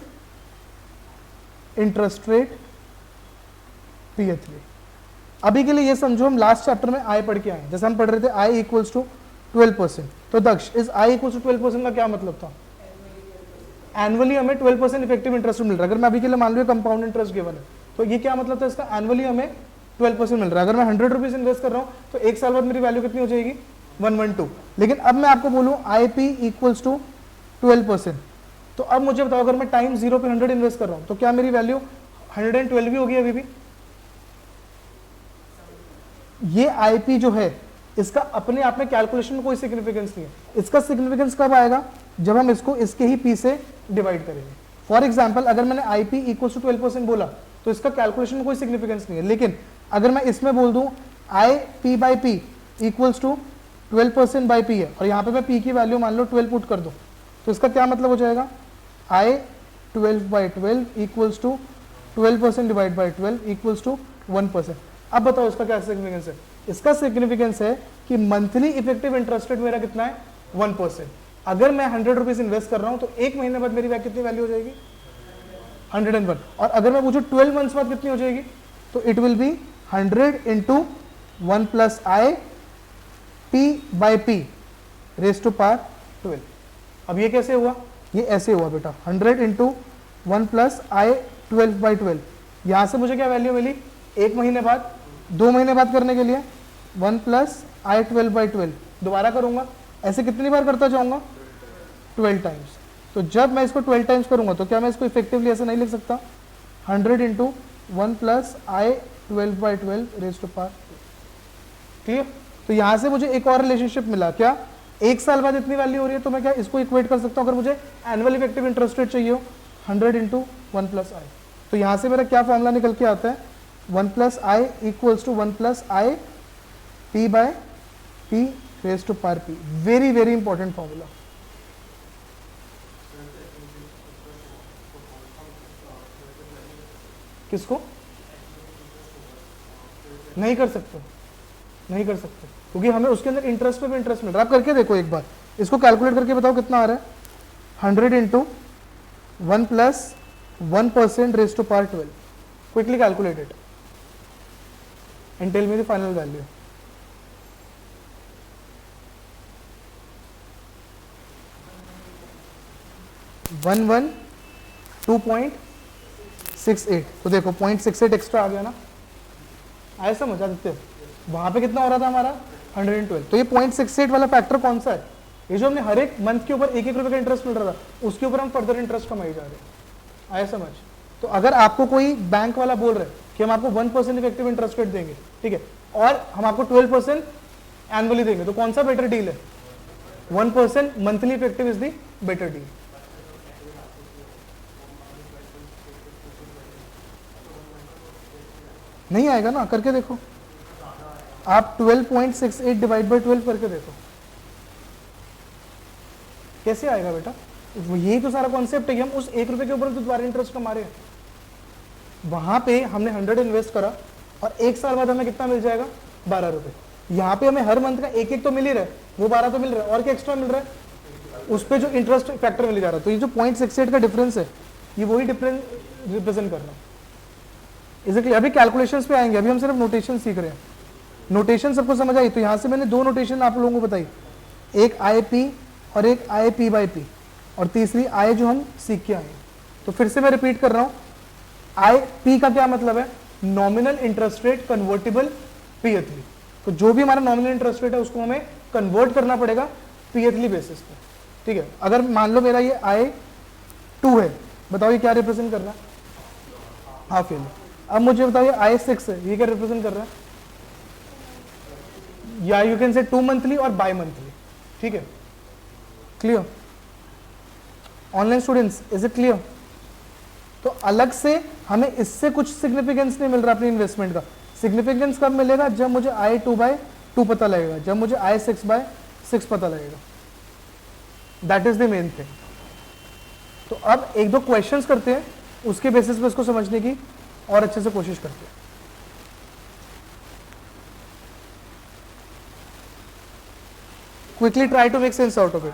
interest rate P3। अभी के लिए ये समझो हम लास्ट चैप्टर में I पढ़ के आए, जैसे हम पढ़ रहे थे I इक्वल्स टू 12%। तो दक्ष इस I इक्वल्स टू 12% का क्या मतलब था? एनुअली हमें 12% इफेक्टिव इंटरेस्ट मिल रहा है। अगर मैं अभी के लिए मान लो कंपाउंड इंटरेस्ट गिवन है तो ये क्या मतलब था इसका? एनुअली हमें 12% मिल रहा है। अगर मैं 100 रुपीज इन्वेस्ट कर रहा हूं तो एक साल बाद मेरी वैल्यू कितनी हो जाएगी? 112। लेकिन अब मैं आपको बोलूं IP इक्वल्स टू 12%, तो अब मुझे बताओ अगर मैं टाइम 0 पे 100 इन्वेस्ट कर रहा हूं तो क्या मेरी वैल्यू 112 भी होगी? अभी भी ये IP जो है इसका अपने आप में कैलकुलेशन में कोई सिग्निफिकेंस नहीं है। इसका सिग्निफिकेंस कब आएगा? जब हम इसको इसके ही P से डिवाइड करेंगे। फॉर एग्जाम्पल अगर मैंने IP इक्वल्स टू 12% बोला तो इसका कैलकुलेशन में कोई सिग्निफिकेंस नहीं है। लेकिन अगर मैं इसमें बोल दूं IP by P equals to 12% by P है और यहाँ पे मैं P की वैल्यू मान लो 12 पुट कर दूं, तो इसका क्या मतलब हो जाएगा? I 12 by 12 equals to 12% divide by 12 equals to 1%। अब बताओ इसका क्या सिग्निफिकेंस है? इसका सिग्निफिकेंस है कि मंथली इफेक्टिव इंटरेस्ट रेट मेरा कितना है? 1%। अगर मैं 100 रुपीज इन्वेस्ट कर रहा हूं तो एक महीने बाद मेरी कितनी वैल्यू हो जाएगी? 101। और अगर मैं पूछूं 12 मंथ्स बाद कितनी हो जाएगी, तो it will be 100 into 1 plus I P by P raise to power 12। अब ये कैसे हुआ? ये ऐसे हुआ बेटा, 100 इंटू 1 प्लस आई 12 बाई 12। यहां से मुझे क्या वैल्यू मिली? एक महीने बाद, 2 महीने बाद करने के लिए 1 प्लस आई 12 बाई 12 दोबारा करूंगा। ऐसे कितनी बार करता जाऊंगा? 12 टाइम्स। तो जब मैं इसको 12 टाइम्स करूंगा तो क्या मैं इसको इफेक्टिवली ऐसे नहीं लिख सकता? 100 into 1 plus I 12 by 12 raise to power. Clear? तो यहां से मुझे एक और रिलेशनशिप मिला। क्या? एक साल बाद इतनी वैल्यू हो रही है तो मैं क्या इसको इक्वेट कर सकता हूं? अगर मुझे एनुअल इफेक्टिव इंटरेस्ट रेट चाहिए हो 100 इंटू 1 प्लस आई, तो यहां से मेरा क्या फॉर्मूला निकल के आता है? 1 plus I equals to 1 plus I P by P raise to power P. Very very important formula. किसको? नहीं कर सकते, नहीं कर सकते, क्योंकि हमें उसके अंदर इंटरेस्ट पे भी इंटरेस्ट मिल रहा है। आप करके देखो एक बार, इसको कैलकुलेट करके बताओ कितना आ रहा है। 100 into 1 plus 1% raise to power 12। Quickly calculate it and tell me the final value. One 2.68। तो देखो 0.68 एक्स्ट्रा आ गया ना, आया समझ? आ देते वहां पे कितना हो रहा था हमारा? 112। तो ये 0.68 वाला फैक्टर कौन सा है? ये जो हमने हर एक मंथ के ऊपर 1-1 रुपए का इंटरेस्ट मिल रहा था उसके ऊपर हम फर्दर इंटरेस्ट कमाई जा रहे हैं। आया समझ? तो अगर आपको कोई बैंक वाला बोल रहे कि हम आपको 1% इफेक्टिव इंटरेस्ट रेट देंगे, ठीक है, और हम आपको 12% एनुअली देंगे, तो कौन सा बेटर डील है? 1% monthly effective is the better deal. नहीं आएगा ना? करके देखो आप 12.68 डिवाइड बाई 12 करके देखो कैसे आएगा बेटा। यही तो सारा कॉन्सेप्ट है कि हम उस 1 रुपए के ऊपर तो दोबारा इंटरेस्ट कमा रहे हैं। वहां पे हमने 100 इन्वेस्ट करा, और 1 साल बाद हमें कितना मिल जाएगा, 12 रुपए। यहाँ पे हमें हर मंथ का एक तो मिल ही रहा है, वो 12 तो मिल रहा है, और क्या एक्स्ट्रा मिल रहा है, उस पर जो इंटरेस्ट फैक्टर मिल जा रहा है। तो ये जो 0.68 का डिफरेंस है, ये वही डिफरेंस रिप्रेजेंट कर रहा है। इसीलिए अभी कैलकुलेशंस पे आएंगे, अभी हम सिर्फ नोटेशन सीख रहे हैं। नोटेशन सबको समझ आई? तो यहाँ से मैंने 2 नोटेशन आप लोगों को बताई, एक आई पी और एक आई पी बाई पी, और तीसरी आई जो हम सीख के आए। तो फिर से मैं रिपीट कर रहा हूँ, आई पी का क्या मतलब है, नॉमिनल इंटरेस्ट रेट कन्वर्टेबल पीएथली। तो जो भी हमारा नॉमिनल इंटरेस्ट रेट है उसको हमें कन्वर्ट करना पड़ेगा पीएथली बेसिस पे, ठीक है। अगर मान लो मेरा ये आई 2 है, बताओ ये क्या रिप्रेजेंट कर रहा है, हाफ ईयरली। अब मुझे बताओ ये आई 6 है, ये क्या रिप्रेजेंट कर रहा है, या यू कैन से 2 मंथली और बाई मंथली, ठीक है। Clear online students, is it clear? तो अलग से हमें इससे कुछ सिग्निफिकेंस नहीं मिल रहा अपनी इन्वेस्टमेंट का। सिग्निफिकेंस कब मिलेगा, जब मुझे आई 2/2 पता लगेगा, जब मुझे आई 6/6 पता लगेगा। That is the main thing. तो अब 1-2 क्वेश्चंस करते हैं, उसके बेसिस पे इसको समझने की और अच्छे से कोशिश करते हैं। Quickly try to make sense out of it.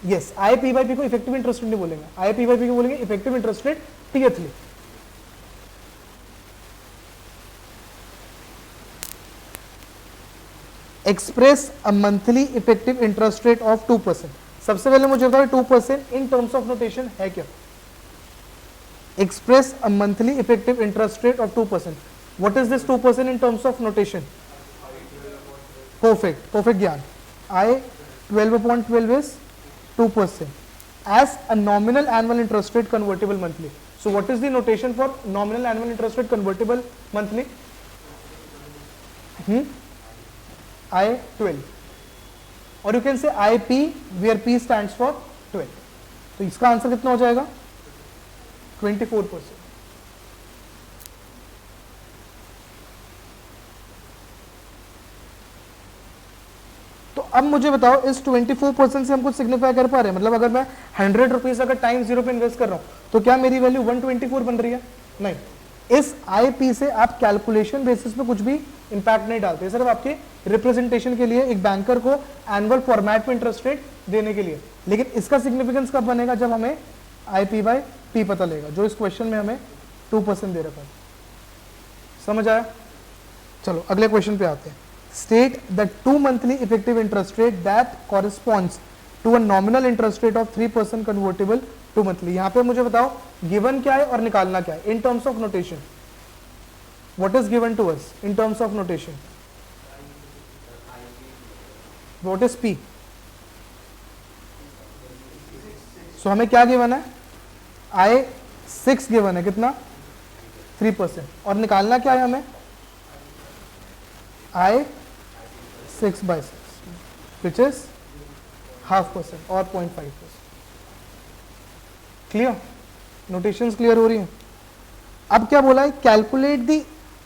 Yes, I P by P को इफेक्टिव इंटरेस्ट रेट नहीं बोलेंगे, आई पी बाई पी को बोलेंगे effective interest rate tthly. Express a monthly effective interest rate of 2%। सबसे पहले मुझे बताओ 2% इन terms of notation है क्या? Express a monthly effective interest rate of 2%। What is this 2% in terms of notation? Perfect ज्ञान। आई 12/12 is 2% as a nominal annual interest rate convertible monthly. So what is the notation for nominal annual interest rate convertible monthly? I12, or you can say IP where P stands for 12. तो इसका answer कितना हो जाएगा, 24%। तो अब मुझे बताओ इस 24% से हम कुछ सिग्निफाई कर पा रहे हैं? मतलब अगर मैं 100 रुपीज अगर टाइम 0 पे इन्वेस्ट कर रहा हूं, तो क्या मेरी वैल्यू 124 बन रही है? नहीं। इस आईपी से आप कैलकुलेशन बेसिस पे कुछ भी इंपैक्ट नहीं डालते, सिर्फ आपके रिप्रेजेंटेशन के लिए, एक बैंकर को एनुअल फॉर्मेट में इंटरेस्ट रेट देने के लिए। लेकिन इसका सिग्निफिकेंस कब बनेगा, जब हमें आईपी बाई पी पता लगेगा, जो इस क्वेश्चन में हमें 2% दे रखा है। समझ आया? चलो अगले क्वेश्चन पे आते हैं। State the 2 monthly effective interest rate that corresponds to a nominal interest rate of 3% convertible to monthly। यहाँ पे मुझे बताओ गिवन क्या है और निकालना क्या है in terms of notation. What is given to us in terms of notation? What is P? So हमें क्या गिवन है, आई 6 गिवन है, कितना, 3%, और निकालना क्या है हमें, आई 6/6 which is 0.5% और 0.5%। क्लियर? नोटेशंस क्लियर हो रही हैं? अब क्या बोला है, calculate the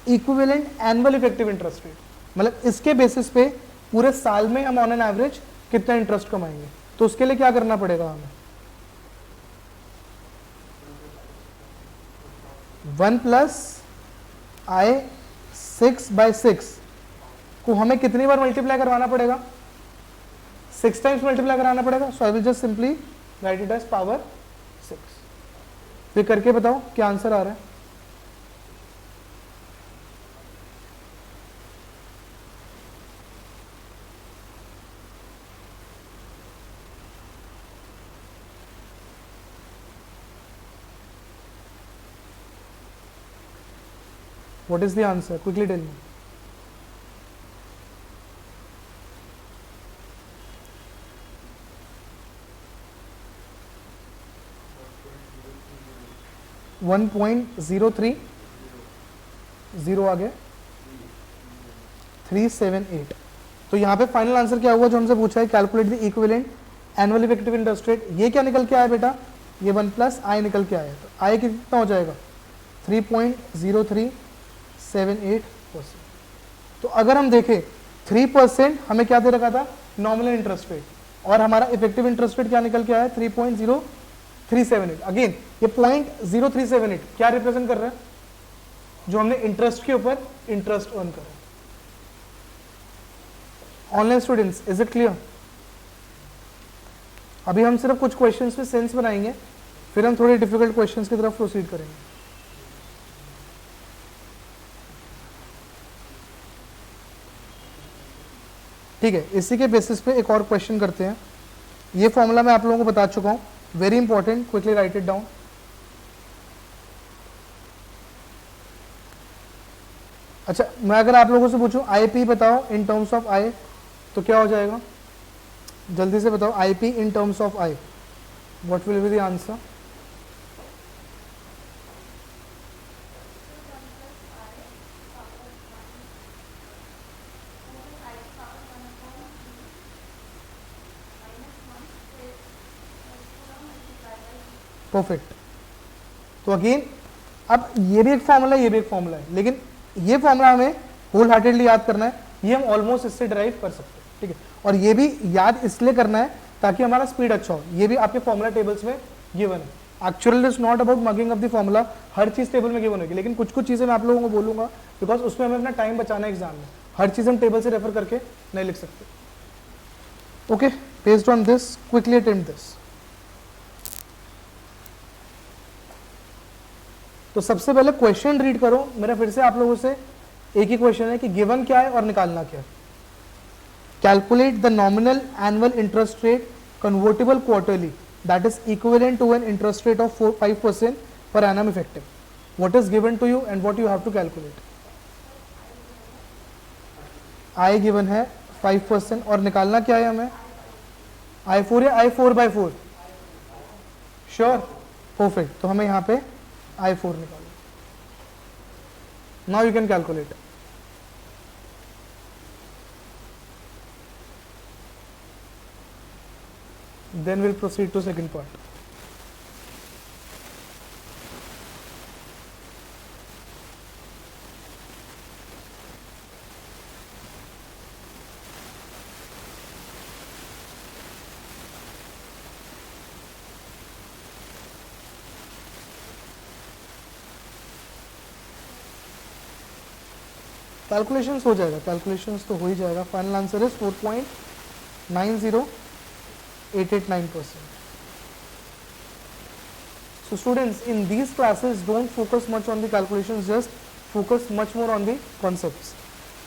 equivalent annual effective interest rate. मतलब इसके बेसिस पे पूरे साल में हम ऑन एन एवरेज कितना इंटरेस्ट कमाएंगे। तो उसके लिए क्या करना पड़ेगा हमें, 1 + I 6/6 को हमें कितनी बार मल्टीप्लाई करवाना पड़ेगा, 6 टाइम्स मल्टीप्लाई कराना पड़ेगा। So I will just simply write it as power 6। फिर करके बताओ क्या आंसर आ रहा है। What is the answer, quickly tell me. One 1.030 आ गया 378। तो यहाँ पे फाइनल आंसर क्या हुआ जो हमसे पूछा है, calculate the equivalent annual effective interest rate. ये क्या निकल के आया बेटा, ये 1 + I निकल के आया। तो I कितना हो जाएगा, 3.0378%। तो अगर हम देखें 3% हमें क्या दे रखा था, नॉमिनल इंटरेस्ट रेट, और हमारा इफेक्टिव इंटरेस्ट रेट क्या निकल के आया, 3.0378। अगेन ये 0.0378 क्या रिप्रेजेंट कर रहा है, जो हमने इंटरेस्ट के ऊपर इंटरेस्ट अर्न करा। Online students, is it clear? अभी हम सिर्फ कुछ क्वेश्चंस पे सेंस बनाएंगे, फिर हम थोड़े डिफिकल्ट क्वेश्चंस की तरफ प्रोसीड करेंगे। ठीक है, इसी के बेसिस पे एक और क्वेश्चन करते हैं। ये फॉर्मूला मैं आप लोगों को बता चुका हूं, very important, quickly write it down. अच्छा, मैं अगर आप लोगों से पूछूं आईपी बताओ इन टर्म्स ऑफ आई, तो क्या हो जाएगा? जल्दी से बताओ, IP in terms of I, what will be the answer? Perfect. तो अगेन अब ये भी एक फॉर्मूला है, ये भी एक फॉर्मूला है, लेकिन ये फॉर्मूला हमें होल हार्टेडली याद करना है, ये हम ऑलमोस्ट इससे ड्राइव कर सकते हैं। ठीक है, और ये भी याद इसलिए करना है ताकि हमारा स्पीड अच्छा हो। ये भी आपके फॉर्मूला टेबल्स में गिवन है। Actually it's not about mugging up the formula, हर चीज टेबल में गिवन होगी, लेकिन कुछ कुछ चीजें मैं आप लोगों को बोलूंगा बिकॉज उसमें हमें अपना टाइम बचाना है एग्जाम में। हर चीज हम टेबल से रेफर करके नहीं लिख सकते। Okay, based on this quickly attempt this. तो सबसे पहले क्वेश्चन रीड करो मेरा, फिर से आप लोगों से एक ही क्वेश्चन है कि गिवन क्या है और निकालना क्या है। Calculate the nominal annual interest rate convertible quarterly that is equivalent to an interest rate of 5% per annum effective. What is given to you and what you have to calculate? I given है 5% और निकालना क्या है हमें? I4 या I4/4? Sure, perfect. तो हमें यहाँ पे I4 निकालो। Now you can calculate. Then we'll proceed to second part. Calculations हो जाएगा, कैलकुलेशंस तो हो ही जाएगा। Final answer is 4.90889%. So students, in these classes don't focus much on the calculations, just focus much more on the concepts.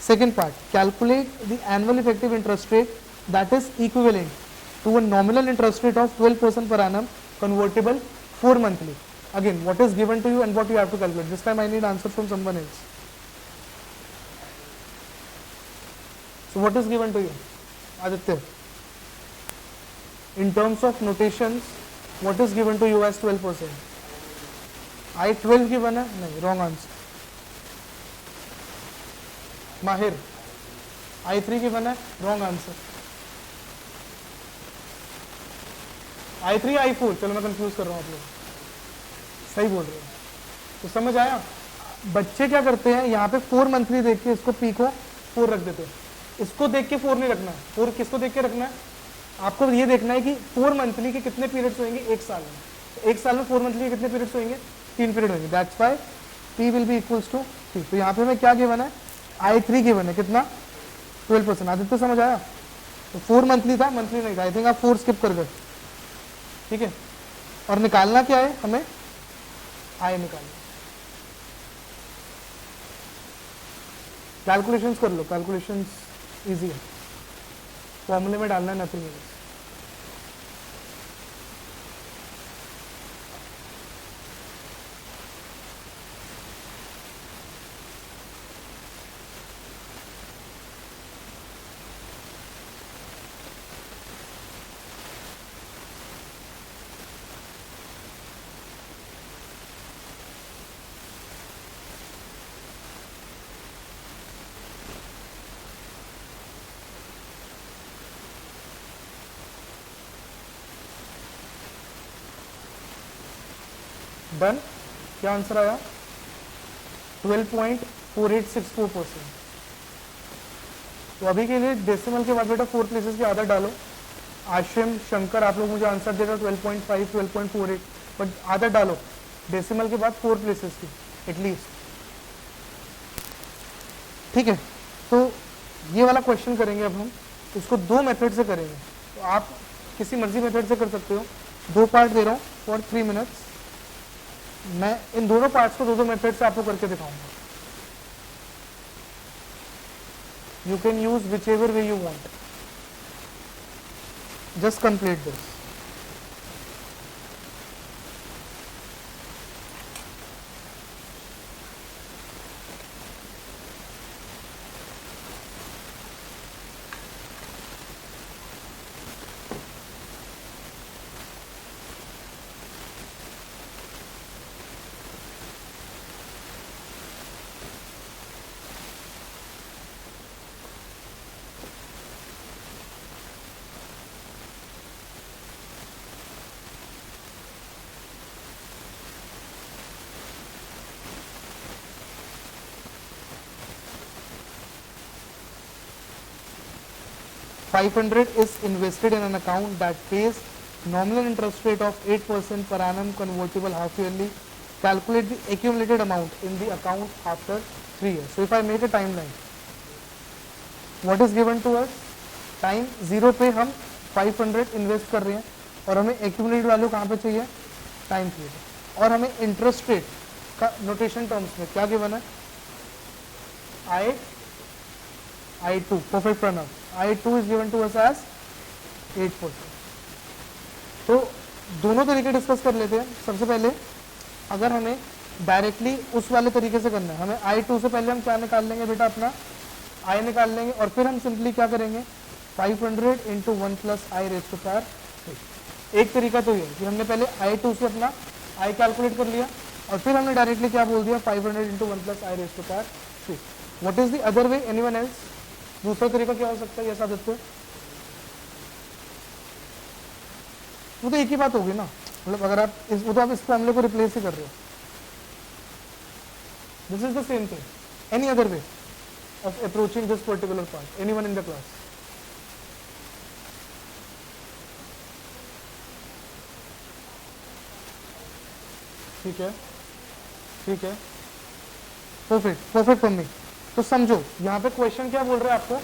Second part, calculate the annual effective interest rate that is equivalent to a nominal interest rate of 12% per annum convertible 4 monthly. Again, what is given to you and what you have to calculate. This time I need answer from someone else. So what is given to you? Aditya. In terms of notations, what is given to you as 12%? I12 given है? नहीं, wrong answer. Mahir. I3 given है? Wrong answer. I3 I4, चलो मैं confuse कर रहा हूँ आप लोग, सही बोल रहे हो। तो समझ आया? बच्चे क्या करते हैं, यहाँ पे 4 मंथली देख के इसको पी को 4 रख देते हैं, इसको देख के 4 नहीं रखना है। 4 किसको देख के रखना है? आपको ये देखना है कि 4 मंथली के कितने पीरियड्स होंगे एक साल में। तो एक साल में 4 मंथली के कितने पीरियड्स होंगे? 3 पीरियड होंगे। That's why P will be equals to 3। तो यहाँ पे हमें क्या गिवन है? I3 गिवन है, कितना? 12%। आदित्य समझ आया? तो 4 मंथली था, मंथली नहीं था। आई थिंक आप 4 स्किप कर गए, ठीक है। और निकालना क्या है हमें? I निकालना। कैलकुलेशंस कर लो, कैलकुलेशंस इजी है, फॉर्मूले में डालना है, नथिंग एल्स। डन। क्या आंसर आया? 12.4864%। तो अभी के लिए डेसिमल के बाद बेटा 4 प्लेसेस की आदत डालो। आशिम, शंकर, आप लोग मुझे आंसर दे रहे हो 12.5, 12.48, बट आदत डालो डेसिमल के बाद 4 प्लेसेस की एटलीस्ट। ठीक है, तो ये वाला क्वेश्चन करेंगे अब हम, इसको दो मेथड से करेंगे, तो आप किसी मर्जी मेथड से कर सकते हो। दो पार्ट दे रहा हूँ फॉर 3 मिनट्स, मैं इन दोनों पार्ट्स को दो दो मेथड से आपको करके दिखाऊंगा। You can use which ever way you want, just complete this. $500 is invested in an account that pays nominal interest rate of 8% per annum convertible half yearly. Calculate the accumulated amount in the account after 3 years. So if I make a timeline, what is given to us? Time 0 पे हम 500 invest कर रहे हैं और हमें accumulated value कहाँ पे चाहिए? Time period. और हमें इंटरेस्ट रेट का नोटेशन टर्म्स में क्या गिवन है? I2 perfect pronoun, I2 is given to us as 8%। तो दोनों तरीके डिस्कस कर लेते हैं। सबसे पहले अगर हमें डायरेक्टली उस वाले तरीके से करना है, हमें I2 से पहले हम क्या निकाल लेंगे बेटा? अपना I निकाल लेंगे और फिर हम सिंपली क्या करेंगे? 500 into 1 plus I raise to power 3। एक तरीका तो ये कि हमने पहले I2 से अपना I कैलकुलेट कर लिया और फिर हमने डायरेक्टली क्या बोल दिया? 500 into 1 plus I raise to power 3। What is the other way? Anyone else? दूसरा तरीका क्या हो सकता है? ये साबित वो तो एक ही बात होगी ना, मतलब अगर आप वो तो आप इस फॉर्मूले को रिप्लेस ही कर रहे हो। This is the same thing. Any other way of approaching this particular part? Anyone in the class? ठीक है, ठीक है, परफेक्ट, परफेक्ट फॉर मी। तो समझो यहाँ पे क्वेश्चन क्या बोल रहा है आपको?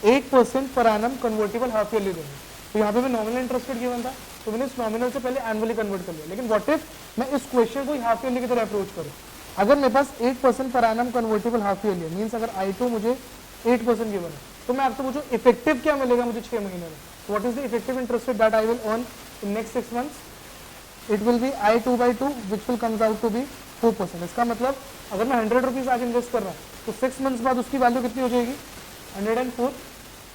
8% पर एनम कन्वर्टेबल हाफ ईयरली देंगे। तो यहाँ पे मैं नॉमिनल इंटरेस्ट रेट गिवन था, तो मैंने इस नॉमिनल से पहले एनुअली कन्वर्ट कर लिया। लेकिन व्हाट इफ मैं इस क्वेश्चन को हाफ ईयरली की तरह अप्रोच करूँ? अगर मेरे पास 8% पर annum convertible half yearly means अगर I2 मुझे 8% गिवन है, तो मैं आपसे पूछूं इफेक्टिव क्या मिलेगा मुझे 6 महीने में? What is the effective interest rate that I will earn in next 6 months? It will be I2/2 which will comes out to be 4%। इसका मतलब अगर मैं 100 रुपीज आज इन्वेस्ट कर रहा हूँ तो 6 मंथ्स बाद उसकी वैल्यू कितनी हो जाएगी? 104।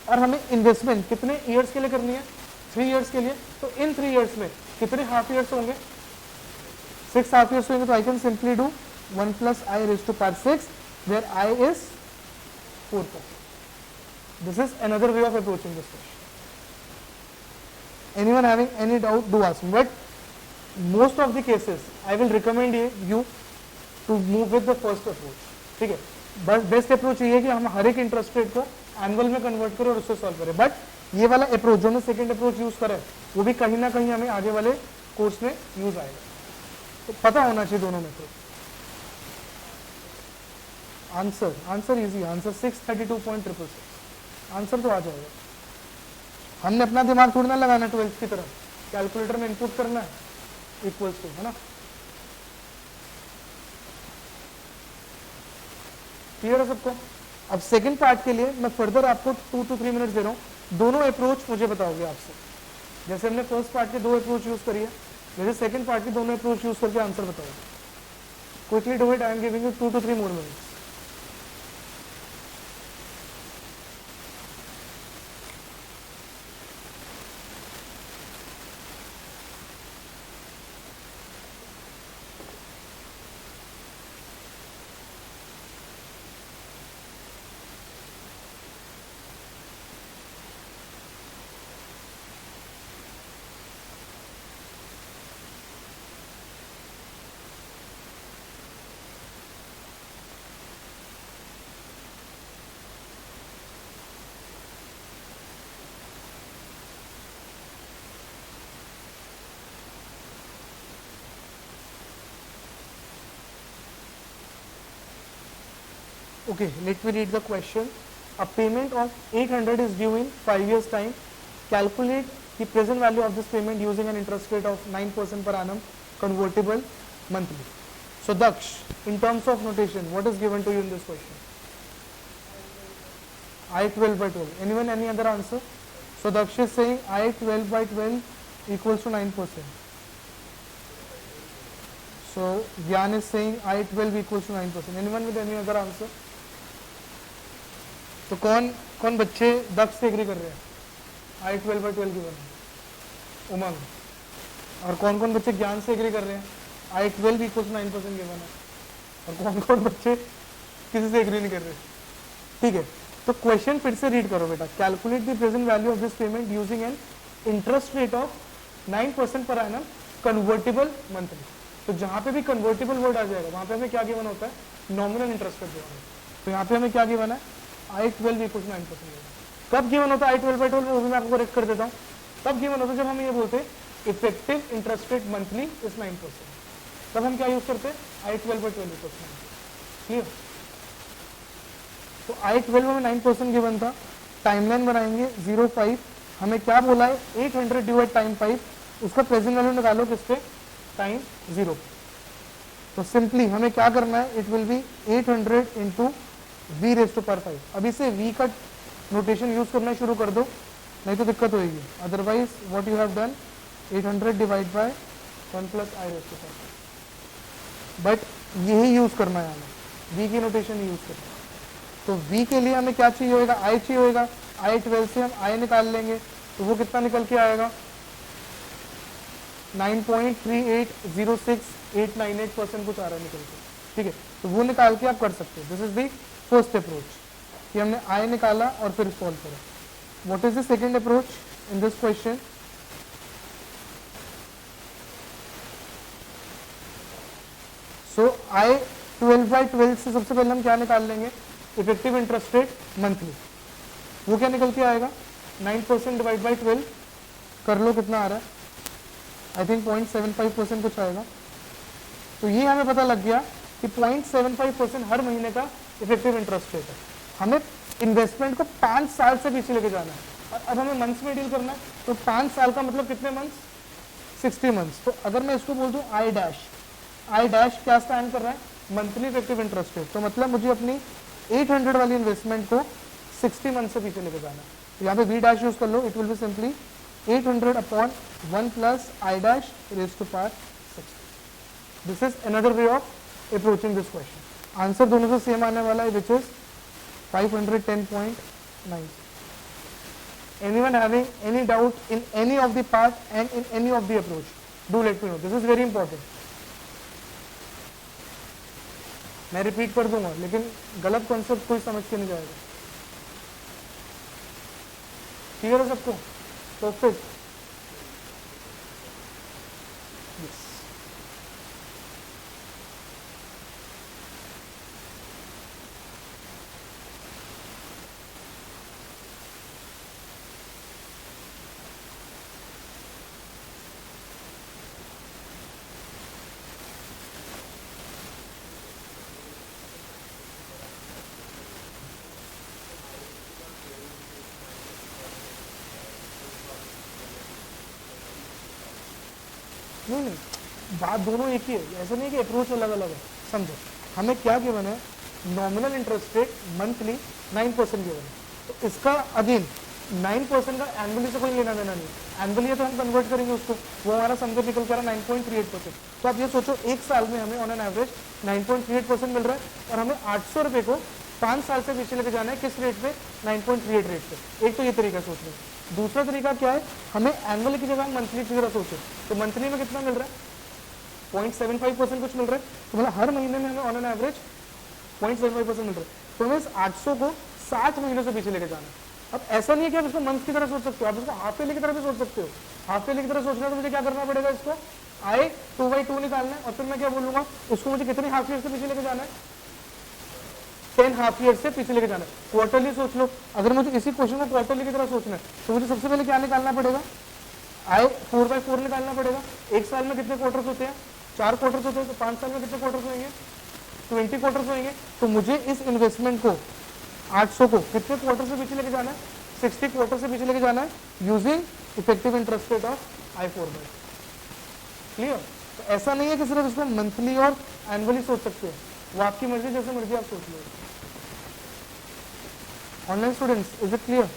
और हमें इन्वेस्टमेंट कितने ईयर्स के लिए करनी है? 3 ईयर्स के लिए। तो इन 3 ईयर्स में कितने हाफ ईयर्स होंगे? 6 हाफ ईयर्स होंगे। तो I can simply do 1 plus I raise to power 6 where I is 4%। This is another way of approaching this question. Anyone having any doubt do ask me, but most of the cases I will recommend you to move with the first approach. ठीक है, बस best approach ये है कि हम हर एक interest rate को annual में कन्वर्ट करें और उससे सॉल्व करें। बट ये वाला अप्रोच जो हमने सेकंड अप्रोच यूज करा है वो भी कहीं ना कहीं हमें आगे वाले कोर्स में यूज आएगा, तो पता होना चाहिए दोनों में। तो आंसर इजी, आंसर 632.666। आंसर तो आ जाएगा। हमने अपना दिमाग थोड़ी ना लगाना 12th की तरह, कैलकुलेटर में इनपुट करना है इक्वल्स टू, है ना? क्लियर है सबको? अब सेकंड पार्ट के लिए मैं फर्दर आपको 2 to 3 मिनट दे रहा हूँ। दोनों अप्रोच मुझे बताओगे आपसे, जैसे हमने फर्स्ट पार्ट के 2 अप्रोच यूज करी है, जैसे सेकंड पार्ट के दोनों अप्रोच यूज करके आंसर बताओगे। Quickly do it, I am giving you 2 to 3 more minutes. Okay, let me read the question. A payment of 800 is due in 5 years time. Calculate the present value of this payment using an interest rate of 9% per annum, convertible monthly. So Daksh, in terms of notation, what is given to you in this question? I 12 by 12. Anyone, any other answer? So Daksh is saying I 12 by 12 equals to 9%. So Gyan is saying I 12 equals to 9%. Anyone with any other answer? तो कौन बच्चे दक्ष से agree कर रहे हैं? आई 12 by 12 given है उमंग, और कौन बच्चे ज्ञान से एग्री कर रहे हैं? आई 12 इक्वल्स 9% गिवन है, और कौन बच्चे किसी से एग्री नहीं कर रहे? ठीक है, तो क्वेश्चन फिर से रीड करो बेटा. Calculate the present value of this payment using N interest rate of 9% पर एनम, कन्वर्टेबल मंथली. तो जहां पे भी कन्वर्टेबल वर्ड आ जाएगा वहां पे हमें क्या गिवन होता है? Nominal interest rate given. तो यहाँ पे हमें क्या गिवन है? आई 12 इक्वल 9%. कब गिवन होता है आई 12 बाई 12? वो भी मैं आपको करेक्ट कर देता हूँ. तब गिवन होता है जब हम ये बोलते effective interest rate monthly is 9%. तब हम क्या यूज करते हैं? आई 12 बाई 12 इक्वल 9%. क्लियर? तो आई 12 में 9% गिवन था. टाइमलाइन बनाएंगे 0.5. हमें क्या बोला है? 800 डिवाइड टाइम 5. उसका प्रेजेंट वैल्यू निकालो किस पे? टाइम 0. तो सिंपली हमें क्या करना है? It will be 800 into v raise to power 5. अभी से v का नोटेशन यूज करना शुरू कर दो, नहीं तो दिक्कत होगी. Otherwise what you have done, 800 divide by 1 plus I raise to power 5. But यही यूज करना है हमें, v की नोटेशन यूज करना है. तो v के लिए हमें क्या चाहिए होगा? i चाहिए होगा. i 12 से हम i निकाल लेंगे, तो वो कितना निकल के आएगा? 9.3806898% कुछ आ रहा है निकल के. ठीक है, तो वो निकाल के आप कर सकते हो. This is the first approach कि हमने आई निकाला और फिर सॉल्व करा. What is the second approach in this question? So I 12 by 12 से सबसे पहले हम क्या निकाल लेंगे? Effective interest rate monthly. वो क्या निकल के आएगा? 9% डिवाइड बाई 12 कर लो, कितना आ रहा है? आई थिंक 0.75% कुछ आएगा. तो ये हमें पता लग गया कि 0.75% हर महीने का इफेक्टिव इंटरेस्ट रेट है. हमें इन्वेस्टमेंट को 5 साल से पीछे लेके जाना है, और अब हमें मंथ्स में डील करना है. तो 5 साल का मतलब कितने मंथ्स? 60 मंथ्स. तो अगर मैं इसको बोल दूं आई डैश क्या स्टैंड कर रहा है? Monthly effective interest rate. तो मतलब मुझे अपनी 800 वाली इन्वेस्टमेंट को 60 मंथ से पीछे लेके जाना है. तो यहाँ पे वी डैश यूज कर लो. It will be simply 800 upon 1 plus I dash raise to power 60. This is another way of approaching this question. Answer दोनों से सेम आने वाला है, which is 510.9. Anyone having any doubt in any of the part and in any of the approach, do let me know. This is very important. मैं repeat कर दूंगा, लेकिन गलत कॉन्सेप्ट कोई समझ के नहीं जाएगा. क्लियर है सबको? परफेक्ट. नहीं, बात दोनों एक ही है. ऐसा नहीं कि अप्रोच अलग अलग है. समझो, हमें क्या गिवन है? Nominal interest rate monthly 9% given है. तो इसका अगेन 9% का एनुअली से कोई लेना देना नहीं. एनुअली है तो हम कन्वर्ट करेंगे उसको, वो हमारा समझो निकल कर 9.38%. तो आप ये सोचो, एक साल में हमें ऑन एन एवरेज 9.38% मिल रहा है, और हमें 800 रुपये को 5 साल से पीछे लेके जाना है. किस रेट पे? 9.38 रेट पे. एक तो ये तरीका सोचने. दूसरा तरीका क्या है? हमें एनुअल की जगह मंथली की तरह सोचे. तो मंथली में कितना मिल रहा है? 0.75% कुछ मिल रहा है. तो मतलब हर महीने में हमें ऑन एन एवरेज 0.75% मिल रहा है. तो हमें इस 800 को 7 महीनों से पीछे लेके जाना है. अब ऐसा नहीं है कि आप इसको मंथ की तरह सोच सकते हो, आप इसको हाफ ईयरली की तरह भी सोच सकते हो. हाफ ईयरली की तरह सोचना है तो मुझे क्या करना पड़ेगा? इसको आई 2/2 निकालना है, और फिर मैं क्या बोलूंगा? उसको मुझे कितने हाफ ईयर से पीछे लेके जाना है? 10 हाफ ईयर से पीछे लेके जाना है. क्वार्टरली सोच लो. अगर मुझे इसी क्वेश्चन को क्वार्टरली की तरह सोचना है तो मुझे सबसे पहले क्या निकालना पड़ेगा? आई 4/4 निकालना पड़ेगा. एक साल में कितने क्वार्टर्स होते हैं? 4 क्वार्टर्स होते हैं. तो 5 साल में कितने क्वार्टर्स होंगे? 20 क्वार्टर्स होंगे, तो मुझे इस इन्वेस्टमेंट को 800 को कितने क्वार्टर से पीछे लेके जाना है, 60 क्वार्टर से पीछे लेके जाना है using effective interest rate of I4/। Clear? तो ऐसा नहीं है कि सिर्फ इसको मंथली और एनुअली सोच सकते हैं, वो आपकी मर्जी, जैसे मर्जी आप सोच लो। Online students, is it clear?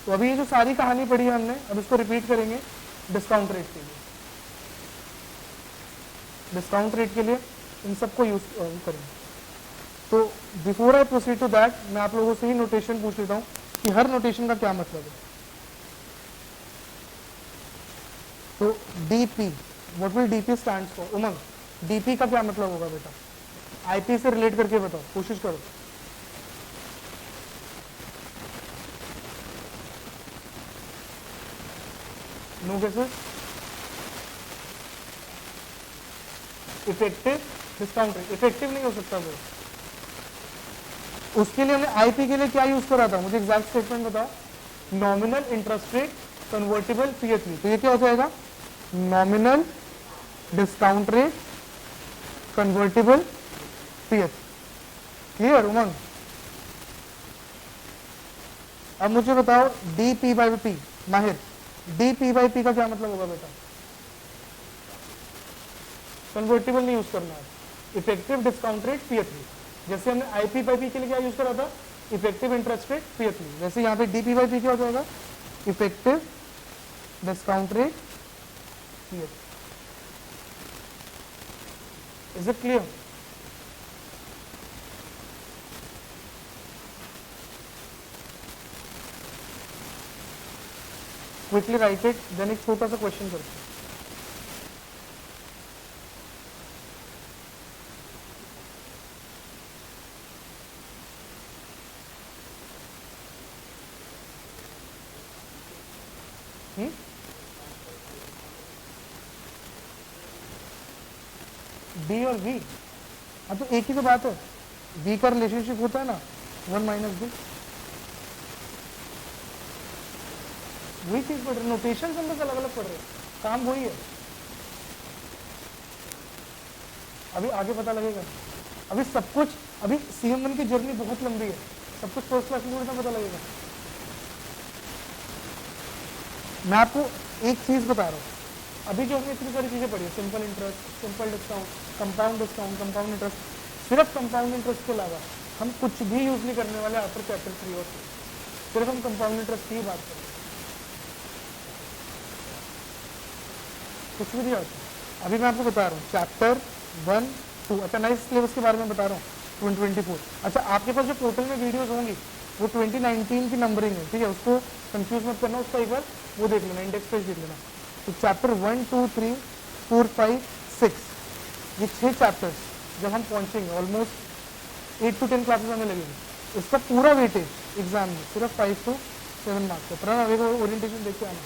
तो अभी ये जो सारी कहानी पढ़ी है हमने, अब इसको रिपीट करेंगे डिस्काउंट रेट के लिए। डिस्काउंट रेट के लिए इन सबको यूज करेंगे। तो before I proceed to that, मैं आप लोगों से ही नोटेशन पूछ लेता हूँ कि हर नोटेशन का क्या मतलब है। तो DP, what will DP stands for? Umang, DP का क्या मतलब होगा बेटा? आईपी से रिलेट करके बताओ, कोशिश करो। No guesses? Effective discount rate, effective नहीं हो सकता वो। उसके लिए हमने आईपी के लिए क्या यूज करा था, मुझे एग्जैक्ट स्टेटमेंट बताओ। Nominal interest rate convertible pth. तो ये क्या हो जाएगा? Nominal discount rate convertible pth. Clear Umang? अब मुझे बताओ DP by P, Mahir, DP by P का क्या मतलब होगा बेटा? कन्वर्टेबल नहीं यूज करना है, इफेक्टिव डिस्काउंट रेट पीएच। जैसे हमने आईपी बाई पी के लिए क्या यूज करा था, इफेक्टिव इंटरेस्ट रेट पीएच। वैसे यहाँ पे डीपी बाई पी क्या हो जाएगा? Effective discount rate PH. Is it clear? Quickly write it, then एक छोटा सा क्वेश्चन करते हैं। डी और वी, हाँ तो एक ही तो बात है, वी का रिलेशनशिप होता है ना 1 माइनस बी, वही चीज पढ़ रहे, नोटेशन हम लोग अलग अलग पढ़ रहे हैं, काम वही है। अभी आगे पता लगेगा, अभी सब कुछ, अभी CM1 की जर्नी बहुत लंबी है, सब कुछ फर्स्ट क्लास में पता लगेगा। मैं आपको एक चीज बता रहा हूँ, अभी जो हमने इतनी सारी चीजें पढ़ी है, simple interest, simple discount, compound discount, compound interest, सिर्फ कंपाउंड इंटरेस्ट के अलावा हम कुछ भी यूज नहीं करने वाले आफ्टर चैप्टर 3 और 4, सिर्फ हम कंपाउंड इंटरेस्ट की बात करें, कुछ भी नहीं आता। अभी मैं आपको बता रहा हूँ चैप्टर 1, 2, अच्छा नाइस सिलेबस के बारे में बता रहा हूँ 2024। अच्छा आपके पास जो पोर्टल में वीडियोस होंगी वो 2019 की नंबरिंग है, ठीक है, उसको कंफ्यूज मत करना, उसका एक बार वो देख लेना, इंडेक्स पेज देख लेना। तो चैप्टर 1, 2, 3, 4, 5, 6, ये 6 चैप्टर्स जब हम पहुंचेंगे, ऑलमोस्ट 8 to 10 क्लासेस हमें लगेंगे, इसका पूरा वेटेज एग्जाम में सिर्फ 5 to 7 मार्क्स का। प्रणव ओरिएंटेशन देख के आना,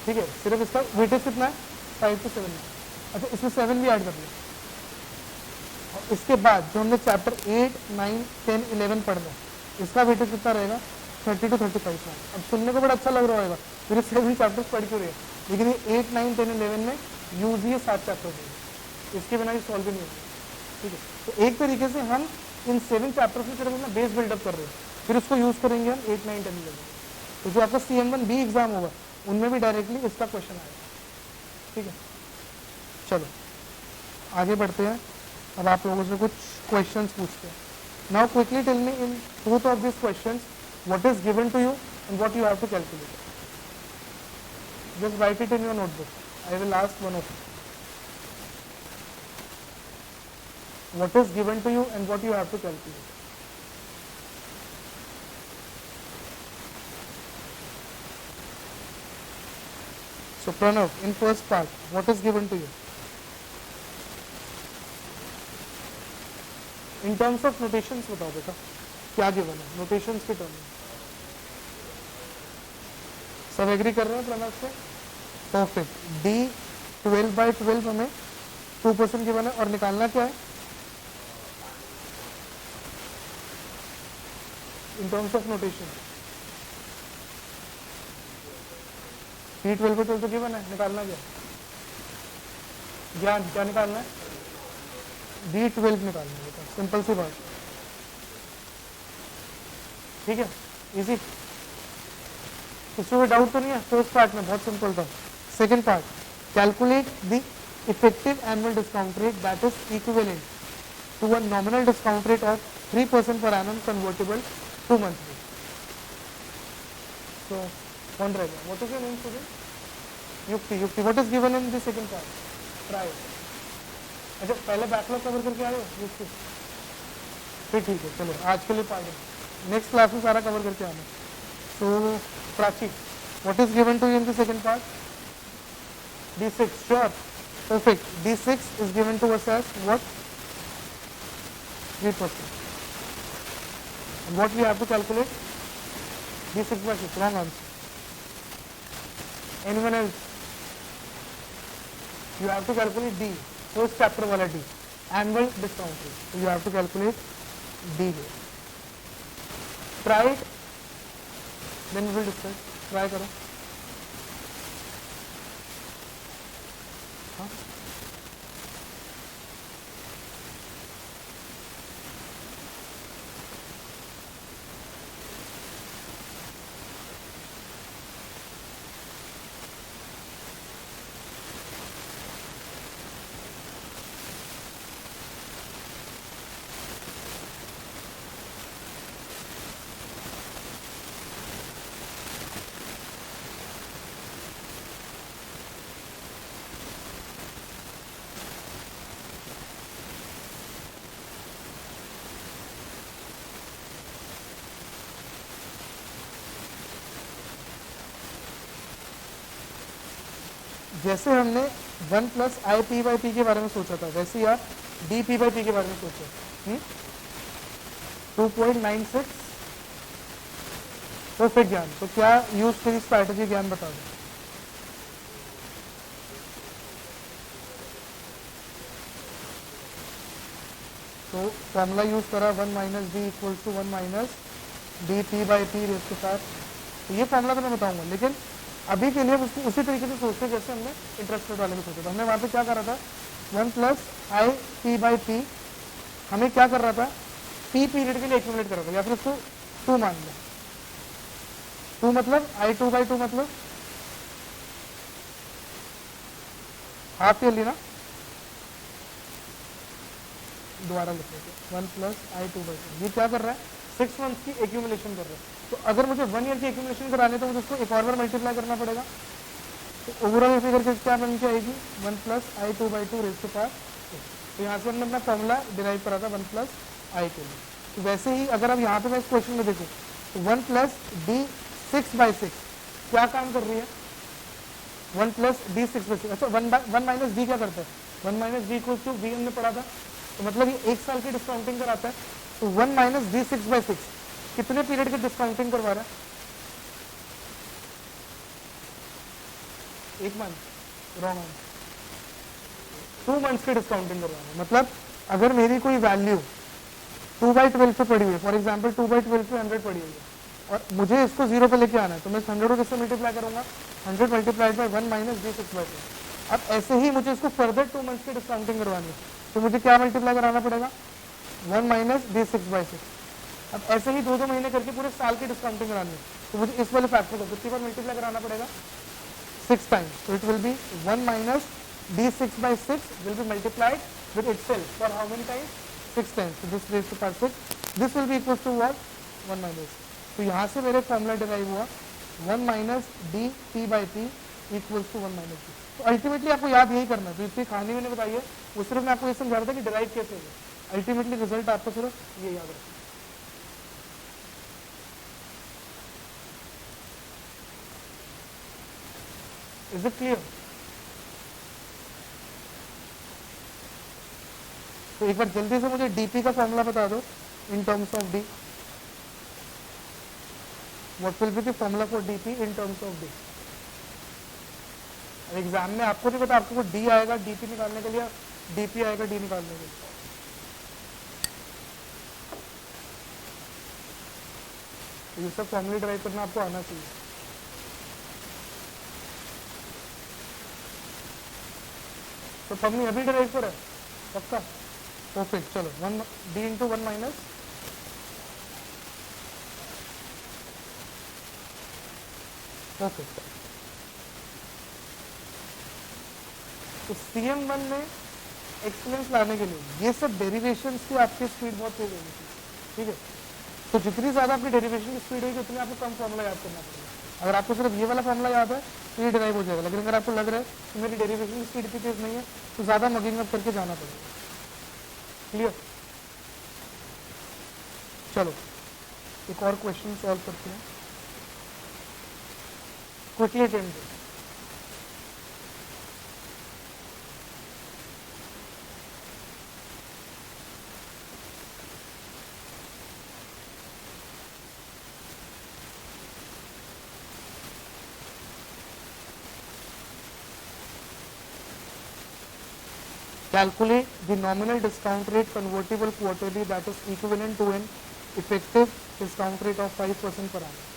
ठीक है, सिर्फ इसका वेटेज कितना है, 5 to 7 मार्क्स। अच्छा इसमें 7 भी ऐड कर लिया। और इसके बाद जो हमने चैप्टर 8, 9, 10, 11 पढ़ना है, इसका वेटेज कितना रहेगा, 30 to 35 मार्क्स। अब सुनने को बड़ा अच्छा लग रहा होगा, फिर 7 चैप्टर्स पढ़ क्यों रहे हैं, लेकिन ये 8, 9, 10, 11 में यूज ही 7 चैप्टर्स होंगे, इसके बिना ये सॉल्व भी नहीं होगा, ठीक है। तो एक तरीके से हम इन 7 चैप्टर्स में सिर्फ अपना बेस बिल्डअप कर रहे हैं, फिर उसको यूज करेंगे हम 8, 9, 10, 11। तो जो आपका CM1 B एग्जाम होगा उनमें भी डायरेक्टली इसका क्वेश्चन आएगा, ठीक है। चलो आगे बढ़ते हैं, अब आप लोगों से कुछ क्वेश्चंस पूछते हैं। Now quickly tell me in both of these questions what is given to you and what you have to calculate. Just write it in your notebook. I will ask one of you. What is given to you and what you have to calculate. So Pranav, in first part, what is given to you? In terms of notations बताओ बेटा, क्या given है notations के term में? सब agree कर रहे हैं प्रणव से? परफेक्ट। D 12/12 हमें 2% गिवन है और निकालना क्या है? In terms of notation, D 12/12 तो गिवन है, निकालना क्या? ज्ञान क्या निकालना है? B12 निकालना है, सिंपल सी बात, ठीक है, इजी। इसमें कोई डाउट तो नहीं है? फर्स्ट पार्ट में बहुत सिंपल था। Second part, calculate the effective annual discount rate that is equivalent to a nominal discount rate of 3% per annum convertible to monthly. So कौन रहेगा? What is your name student? Yukti. Yukti, what is given in the second part? Try. अच्छा, पहले backlog cover करके आए हो युक्ति? फिर ठीक है, चलो आज के लिए पार्ट, नेक्स्ट क्लास में सारा कवर करके आना। So Prachi, what is given to you in the second part? D6, sure, perfect. D6 is given to us as what? 3%. And what we have to calculate? D6 by 6, wrong answer. Anyone else? You have to calculate D, first chapter wala D, annual discount rate. So you have to calculate D here. Try it, then we will discuss. Try karo. हाँ? जैसे हमने 1 plus I P by P के बारे में सोचा था, वैसे ही आप डी पी बाई पी के बारे में सोचो। 2.96 परफेक्ट ज्ञान। तो क्या यूज करी स्ट्रैटेजी, ज्ञान बता दो। तो फॉर्मूला यूज करा 1 minus D equal to 1 minus D P by P raise के साथ। तो ये फॉर्मूला तो मैं बताऊंगा, लेकिन अभी के लिए उसको उसी तरीके से सोचते जैसे हमने इंटरेस्ट रेट वाले में सोचा था। हमने वहाँ पे क्या कर रहा था, 1 plus I P by P, हमें क्या कर रहा था, पी पीरियड के लिए एक्यूमुलेट कर रहा था, या फिर उसको 2 मान लिया। 2 मतलब आई 2 बाई 2 मतलब हाफ ईयरली ना, दोबारा लिख लेते 1 प्लस आई 2 बाई 2। ये क्या कर रहा है, 6 मंथ की एक्यूमुलेशन कर रहा है। तो अगर मुझे 1 ईयर की एक्यूमुलेशन कराने तो मुझे उसको एक और बार मल्टीप्लाई करना पड़ेगा। तो ओवरऑल फिगर क्या बन के आएगी, 1 plus I 2 by 2 raise to power 6। तो यहाँ से हमने अपना फॉर्मूला डिराइव करा था 1 प्लस आई के लिए। तो वैसे ही अगर अब यहाँ पे मैं इस क्वेश्चन में देखूँ तो 1 प्लस डी 6 बाई 6 क्या काम कर रही है, 1 प्लस डी 6 बाई 6। अच्छा, 1 माइनस डी क्या करता है, 1 minus D equal to V हमने पढ़ा था, तो मतलब ये 1 साल की डिस्काउंटिंग कराता है। तो 1 माइनस डी 6 बाई 6 कितने पीरियड की डिस्काउंटिंग करवा रहा है, 1 मंथ, रॉन्ग आंसर, 2 मंथ्स की डिस्काउंटिंग करवा रहा है। मतलब अगर मेरी कोई वैल्यू 2/12 पे पड़ी हुई है, फॉर एग्जाम्पल 2/12 पे 100 पड़ी हुई है, और मुझे इसको 0 पे लेके आना है, तो मैं 100 को किससे मल्टीप्लाई करूंगा, 100 multiplied by 1 minus D 6 by 6। अब ऐसे ही मुझे इसको फर्दर 2 मंथ्स की डिस्काउंटिंग करवानी है, तो मुझे क्या मल्टीप्लाई कराना पड़ेगा, 1 माइनस डी 6 बाई 6। अब ऐसे ही 2-2 महीने करके पूरे साल की डिस्काउंटिंग करानी है, तो मुझे इस वाले फैक्टर को कितनी बार मल्टीप्लाई कराना पड़ेगा, 6 टाइम्स। तो it will be 1 minus D 6 by 6 will be multiplied with itself for how many times, 6 times. तो this raise to power 6, this will be equal to what, 1 minus. तो यहाँ से मेरे फॉर्मूला डिराइव हुआ 1 minus D P by P equal to 1 minus D. तो ultimately आपको याद यही करना है। तो इतनी कहानी मैंने बताई है, वो सिर्फ मैं आपको ये समझा रहा था कि डिराइव कैसे होगा। अल्टीमेटली रिजल्ट आपको सिर्फ ये याद रखना। Is it clear? तो एक बार जल्दी से मुझे डीपी का फॉर्मूला बता दो इन terms of D. What will be the formula for DP in terms of D. Exam में आपको नहीं पता, आपको डी आएगा डीपी निकालने के लिए, डीपी आएगा डी निकालने के लिए। तो ये सब फॉर्मूला ड्राइव करना आपको आना चाहिए। तो फॉर्मूला अभी ड्राइव पर है पक्का। परफेक्ट, चलो one D into one minus perfect. तो CM1 में एक्सीलेंस लाने के लिए ये सब डेरिवेशन की आपकी स्पीड बहुत तेज होगी, ठीक है। तो जितनी ज्यादा आपकी डेरिवेशन की स्पीड होगी उतनी आपको कम फॉर्मूला याद करना पड़ेगा। अगर आपको सिर्फ ये वाला फॉर्मूला याद है तो ये डिराइव हो जाएगा, लेकिन अगर आपको लग रहा है कि मेरी डेरिवेशन की स्पीड इतनी तेज नहीं है तो ज्यादा मगिंग अप करके जाना पड़ेगा। क्लियर? चलो एक और क्वेश्चन सॉल्व करते हैं, quickly attempt. Calculate the nominal discount rate convertible quarterly that is equivalent to an effective discount rate of 5% per annum.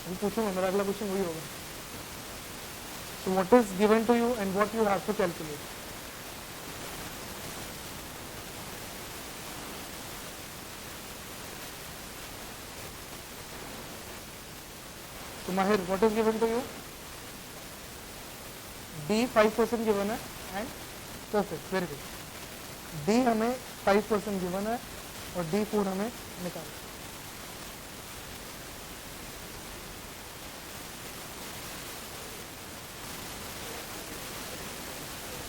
अभी पूछूंगा, मेरा अगला क्वेश्चन वही होगा। So what is given to you and what you have to calculate? So Mahir, what is given to you? D 5% given है and perfect, very good. D हमें 5% given है और D4 हमें निकालना।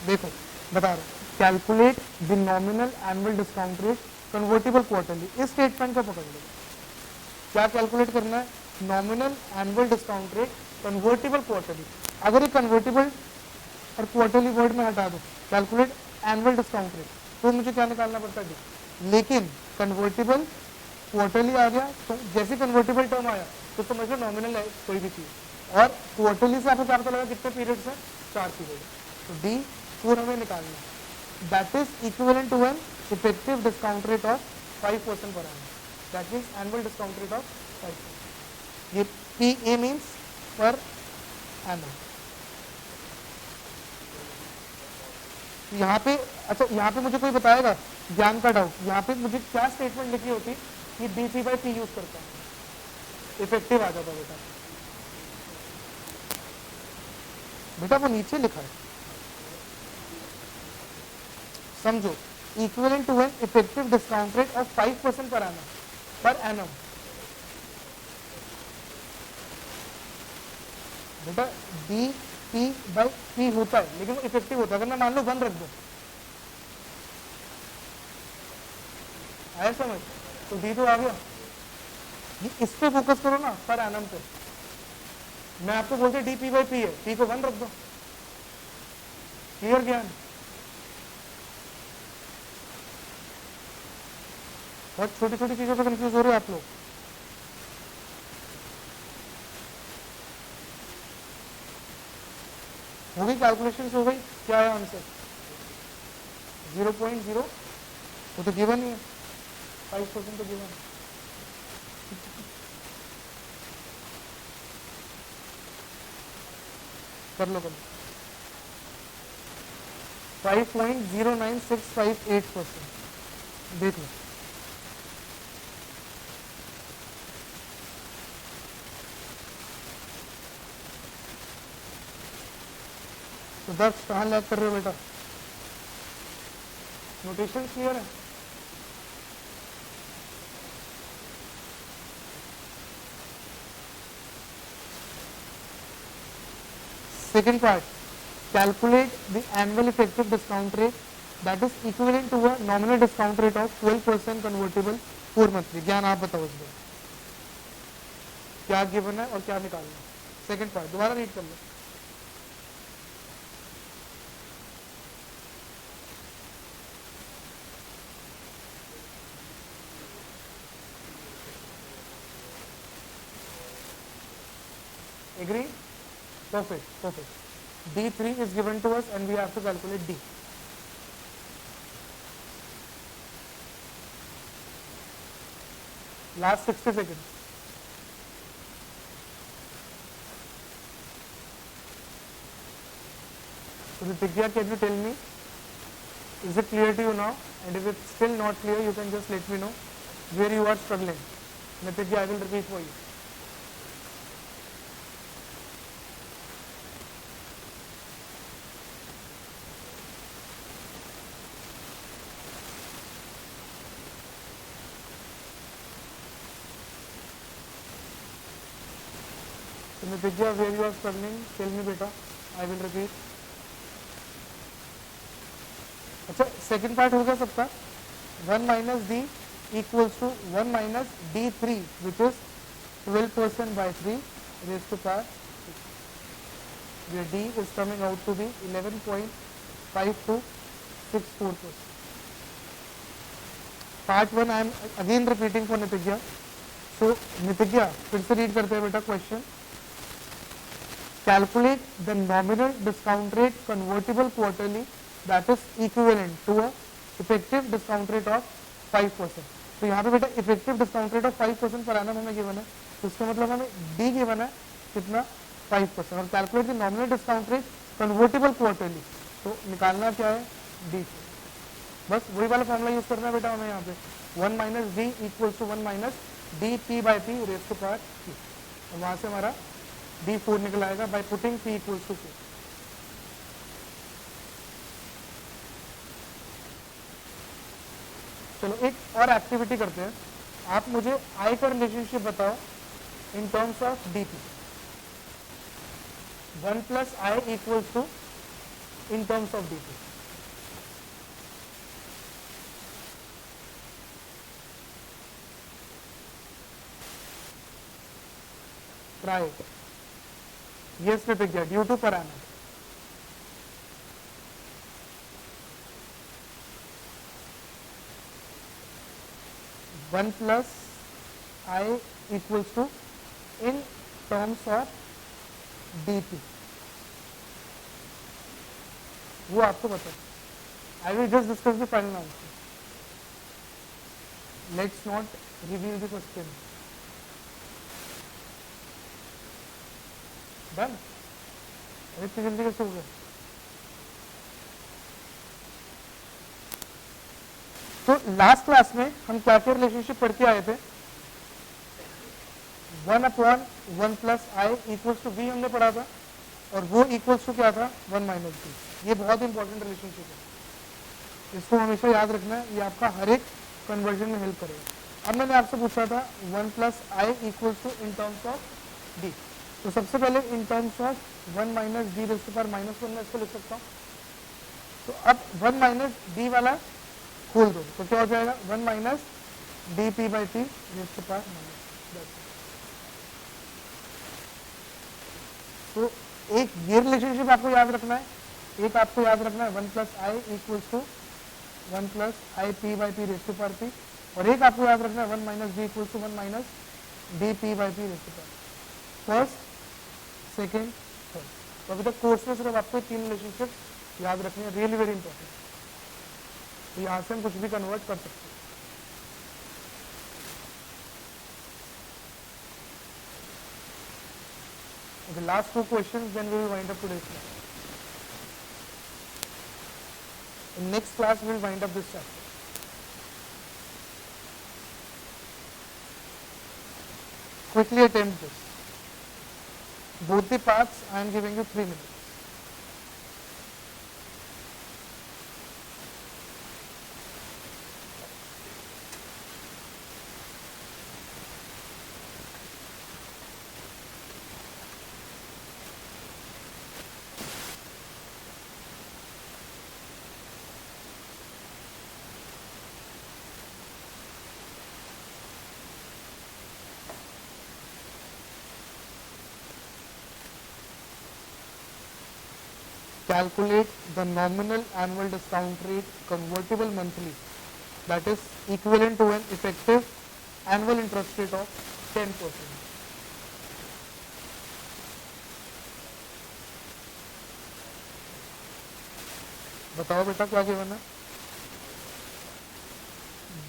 देखो बता रहा हूँ, calculate the nominal annual discount rate convertible quarterly, इस स्टेटमेंट को पकड़ लो। क्या कैलकुलेट करना है? Nominal annual discount rate convertible quarterly. अगर ये कन्वर्टिबल और क्वार्टरली वर्ड में हटा दो, कैलकुलेट एनुअल डिस्काउंट रेट, तो मुझे क्या निकालना पड़ता है? डी। लेकिन कन्वर्टिबल क्वार्टरली आ गया तो जैसे कन्वर्टिबल टर्म आया तो समझ लो नॉमिनल है कोई भी चीज, और क्वार्टरली से आपको क्या पता लगा कितने पीरियड्स हैं? 4 पीरियड। तो D4 हमें निकालना है, that is equivalent to an effective discount rate of 5% per annum, that means annual discount rate of 5%। ये PA मीन्स पर एनम। यहाँ पे अच्छा, यहाँ पे मुझे कोई बताएगा ज्ञान का डाउट, यहाँ पे मुझे क्या स्टेटमेंट लिखी होती कि DP/P यूज करता है, इफेक्टिव आ जाता बेटा। बेटा वो नीचे लिखा है, समझो, equivalent to an effective discount rate of 5% per annum. बेटा DP/P होता है लेकिन वो इफेक्टिव होता है। अगर मैं मान लो 1 रख दो, आया समझ, तो D तो आ गया। ये इस पे फोकस करो ना, पर एनम पे। मैं आपको बोलते DP/P है, P को 1 रख दो। क्लियर ज्ञान? बहुत छोटी छोटी चीजों पे कंफ्यूज हो रहे हैं आप लोग। हो गई कैलकुलेशन, हो गई? क्या है आंसर? 0.0, वो तो गिवन ही है, 5% तो गिवन। कर लो 5.09658%, देख लो। तो 10 कहाँ लैग कर रहे हो बेटा? नोटेशन क्लियर है? Second part, calculate the annual effective discount rate that is equivalent to a nominal discount rate of 12% convertible 4 monthly। ज्ञान आप बताओ इसमें क्या गिवन है और क्या निकालना है? सेकंड पार्ट दोबारा रीड कर लो। Agree? Perfect, perfect. D3 is given to us and we have to calculate D. Last 60 seconds. So Ritikya, can you tell me Is it clear to you now? And if it's still not clear, you can just let me know where you are struggling. Nitya, I will repeat for you. So Nitya, where you are struggling, tell me beta. I will repeat. अच्छा second part हो गया सबका 1 minus D equals to 1 minus D three which is 12% by 3 raised to power where d is coming out to be 11.5264%. Part 1 I am again repeating for Nitya. So Nitya फिर से read करते हैं बेटा question. Calculate the nominal discount rate convertible quarterly that is equivalent to a effective discount rate of 5%. तो यहाँ पे बेटा effective discount rate of 5% पर annum हमें गिवन है, तो इसका मतलब हमें D गिवन है कितना 5% और calculate the nominal discount rate convertible quarterly, तो निकालना क्या है D. बस वही वाला फॉर्मूला यूज करना है बेटा हमें यहाँ पे 1 minus D equals to 1 minus D P by P raise to power P और वहां से हमारा D4 निकल आएगा by putting P equals to 4. चलो एक और एक्टिविटी करते हैं. आप मुझे I का रिलेशनशिप बताओ in terms of DP. 1 plus I equals to in terms of DP. Try it. Yes, Nitya, due to per annum. One plus I equals to in terms of DP. वो आपको पता है. I will just discuss the final answer. Let's not reveal the question. Done. इतनी जल्दी कैसे हो गया? तो लास्ट क्लास में हम क्या क्या रिलेशनशिप पढ़ के आए थे? 1/1 plus I equals to B हमने पढ़ा था और वो इक्वल्स टू क्या था 1 माइनस बी. ये बहुत इंपॉर्टेंट रिलेशनशिप है, इसको हमेशा याद रखना है, ये आपका हर एक कन्वर्जन में हेल्प करेगा. अब मैंने आपसे पूछा था 1 plus I equals to in terms of D. तो सबसे पहले in terms of 1 minus D raise to power -1 मैं इसको लिख सकता हूँ. तो अब 1 माइनस डी वाला खोल दो तो क्या हो जाएगा 1 minus D P by P raise to power -. तो एक ये रिलेशनशिप आपको याद रखना है, एक आपको याद रखना है 1 plus I equals to 1 plus I P by P raise to power P और एक आपको याद रखना है 1 minus D equals to 1 minus D P by P raise to power first second third. तो अभी तक कोर्स में सिर्फ आपको 3 रिलेशनशिप याद रखने हैं, रियली वेरी इंपॉर्टेंट. तो यहाँ से हम कुछ भी कन्वर्ट कर सकते हैं. The last 2 questions, then we will wind up today's class. In next class, we will wind up this chapter. Quickly attempt this. Both the parts, I am giving you 3 minutes. Calculate the nominal annual discount rate convertible monthly that is equivalent to an effective annual interest rate of 10%. बताओ बेटा क्या given है?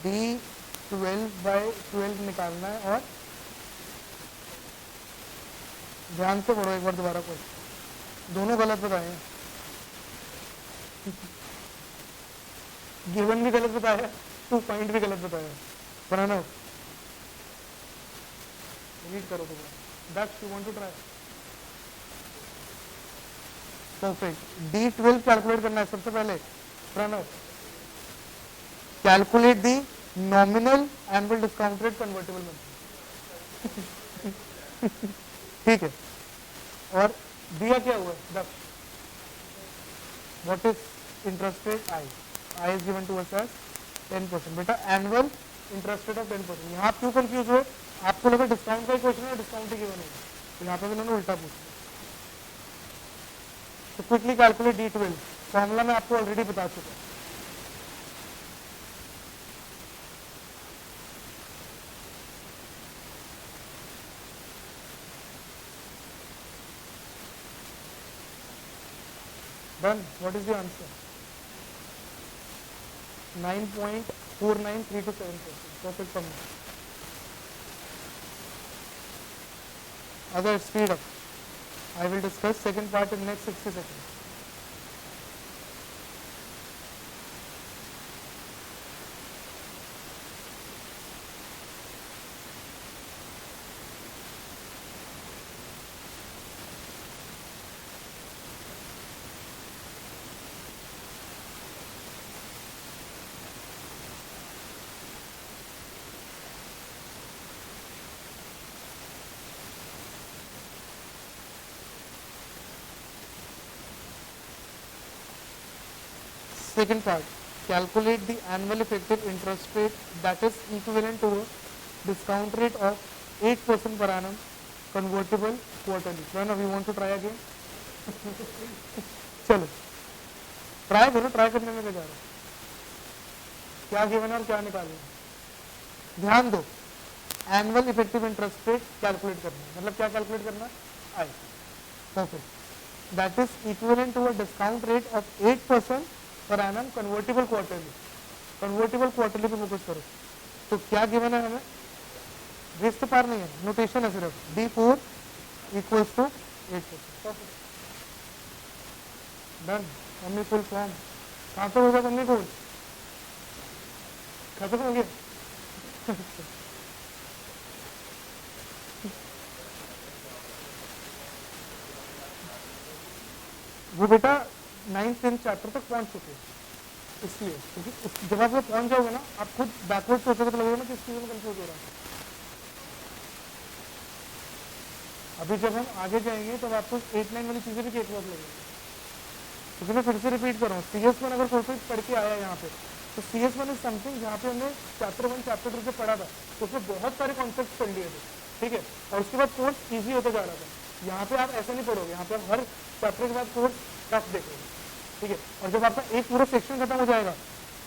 D12/12 निकालना है और ध्यान से पढ़ो एक बार दोबारा क्वेश्चन, दोनों गलत बताए हैं. गिवन भी गलत बताया, टू पॉइंट भी गलत बताया, बनाना रीड करो तुम्हारा। Daksh you want to try? Perfect. D12 calculate करना है सबसे पहले। Pranav, calculate the nominal annual discount rate convertible monthly. ठीक है, और दिया क्या हुआ है Daksh? What is interest rate? I is given to us as 10%। बेटा एनुअल इंटरेस्ट रेट ऑफ 10%। यहाँ आप क्यों कंफ्यूज हुए? आपको लगा डिस्काउंट का ही क्वेश्चन है, डिस्काउंट ही गिवन है, तो यहाँ पे उन्होंने उल्टा पूछा। तो क्विकली कैलकुलेट D12। फॉर्मूला मैं आपको ऑलरेडी बता चुका हूँ। Done. What is the answer? 9.49327%. Perfect for me. Other speed up. I will discuss second part in next 60 seconds. Second part, calculate the annual effective interest rate that is equivalent to a discount rate of 8% per annum convertible quarterly. Pranav, you want to try again? चलो try करो, try करने में क्या जा रहा है? क्या given और क्या निकालना? ध्यान दो, annual effective interest rate calculate करना, मतलब क्या कैलकुलेट करना? I. Perfect. That is equivalent to a discount rate of 8% पर annum convertible quarterly. Convertible quarterly पे फोकस करो। तो क्या गिवन है हमें? रिस्क पार नहीं है, नोटेशन है सिर्फ D4 इक्वल्स टू 8%। डन। मम्मी फुल फॉर्म कहाँ तक होगा? मम्मी कोर्स खत्म हो गया। वो बेटा 9th 10th चैप्टर तक पहुंच चुके हैं, इसलिए क्योंकि जब आप वो पहुंच जाओगे ना, आप खुद बैकवर्ड सोचोगे तो लगेगा ना कि इस चीज में कंफ्यूज हो रहा है। अभी जब हम आगे जाएंगे तब आपको 8-9 वाली चीजें भी केक लगेगी। क्योंकि मैं फिर से रिपीट कर रहा हूँ, CS1 अगर कोई पढ़ के आया यहाँ पे, तो CS1 इज समथिंग जहाँ पे हमने चैप्टर 1 चैप्टर 2 से पढ़ा था, तो उसमें बहुत सारे कॉन्सेप्ट पढ़ लिए थे, ठीक है, और उसके बाद कोर्स ईजी होता जा रहा था। यहाँ पे आप ऐसा नहीं पढ़ोगे, यहाँ पे आप हर चैप्टर के बाद कोर्स टफ देखोगे, ठीक है। और जब आपका एक पूरा सेक्शन खत्म हो जाएगा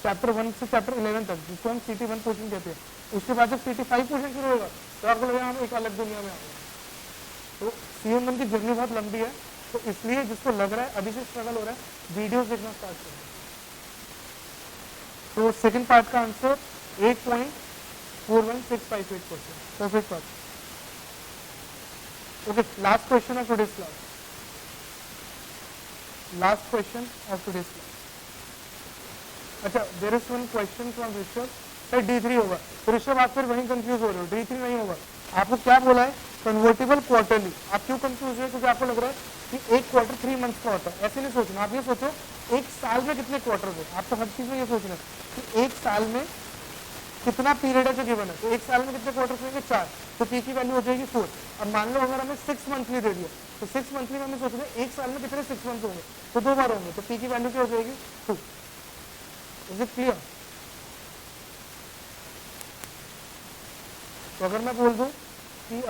चैप्टर 1 से चैप्टर 11 तक, जिसको हम CT1 पोर्शन कहते हैं, उसके बाद जब CT5 पोर्शन शुरू होगा तो आपको लगेगा हम एक अलग दुनिया में आ गए। तो CM1 की जर्नी बहुत लंबी है, तो इसलिए जिसको लग रहा है अभी से स्ट्रगल हो रहा है, वीडियोस देखना स्टार्ट करें। तो सेकंड पार्ट का answer 8.41658%। Perfect part. Okay, last question of today's class. Last question of today's class. अच्छा, there is one question from Rishabh, sir D3 होगा। तो ऋषभ आप फिर वहीं कंफ्यूज हो रहे हो, D3 नहीं होगा। आपको क्या बोला है? Convertible quarterly. आप क्यों कंफ्यूज हुए? क्योंकि आपको लग रहा है कि एक क्वार्टर 3 मंथ का होता है। ऐसे नहीं सोचना, आप ये सोचो एक साल में कितने क्वार्टर हो। आपको हर चीज में ये सोचना है कि एक साल में कितना पीरियड है जो गिवन है। तो एक साल में कितने क्वार्टर होंगे? 4, तो P की वैल्यू हो जाएगी 4। अब मान लो अगर हमें 6 मंथली दे दिया, तो 6 मंथली में हमें सोचना है एक साल में कितने 6 मंथ होंगे, तो 2 बार होंगे, तो P की वैल्यू क्या हो जाएगी? 2। Is it clear? तो अगर मैं बोल दूं कि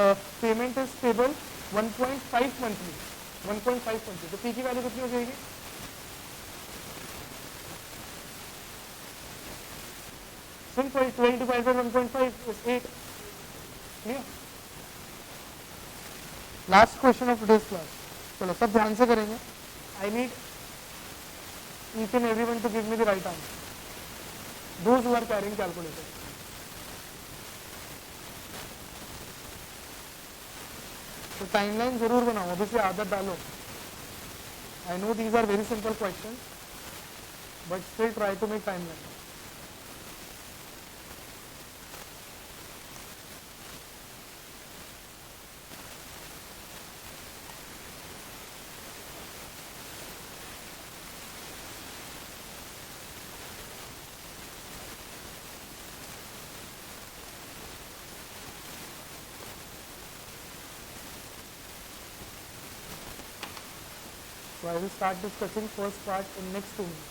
payment is payable 1.5 monthly, 1.5 monthly, तो P की वैल्यू कितनी हो जाएगी? Simple, 12 divided by 1.5 is 8। Clear? Last question of today's class. चलो सब ध्यान से करेंगे। I need each and everyone to give me the right answer, those who are carrying calculator. तो टाइमलाइन जरूर बनाओ, अभी से आदत डालो। I know these are very simple question, but still try to make timeline. So I will start discussing first part in next 2 minutes.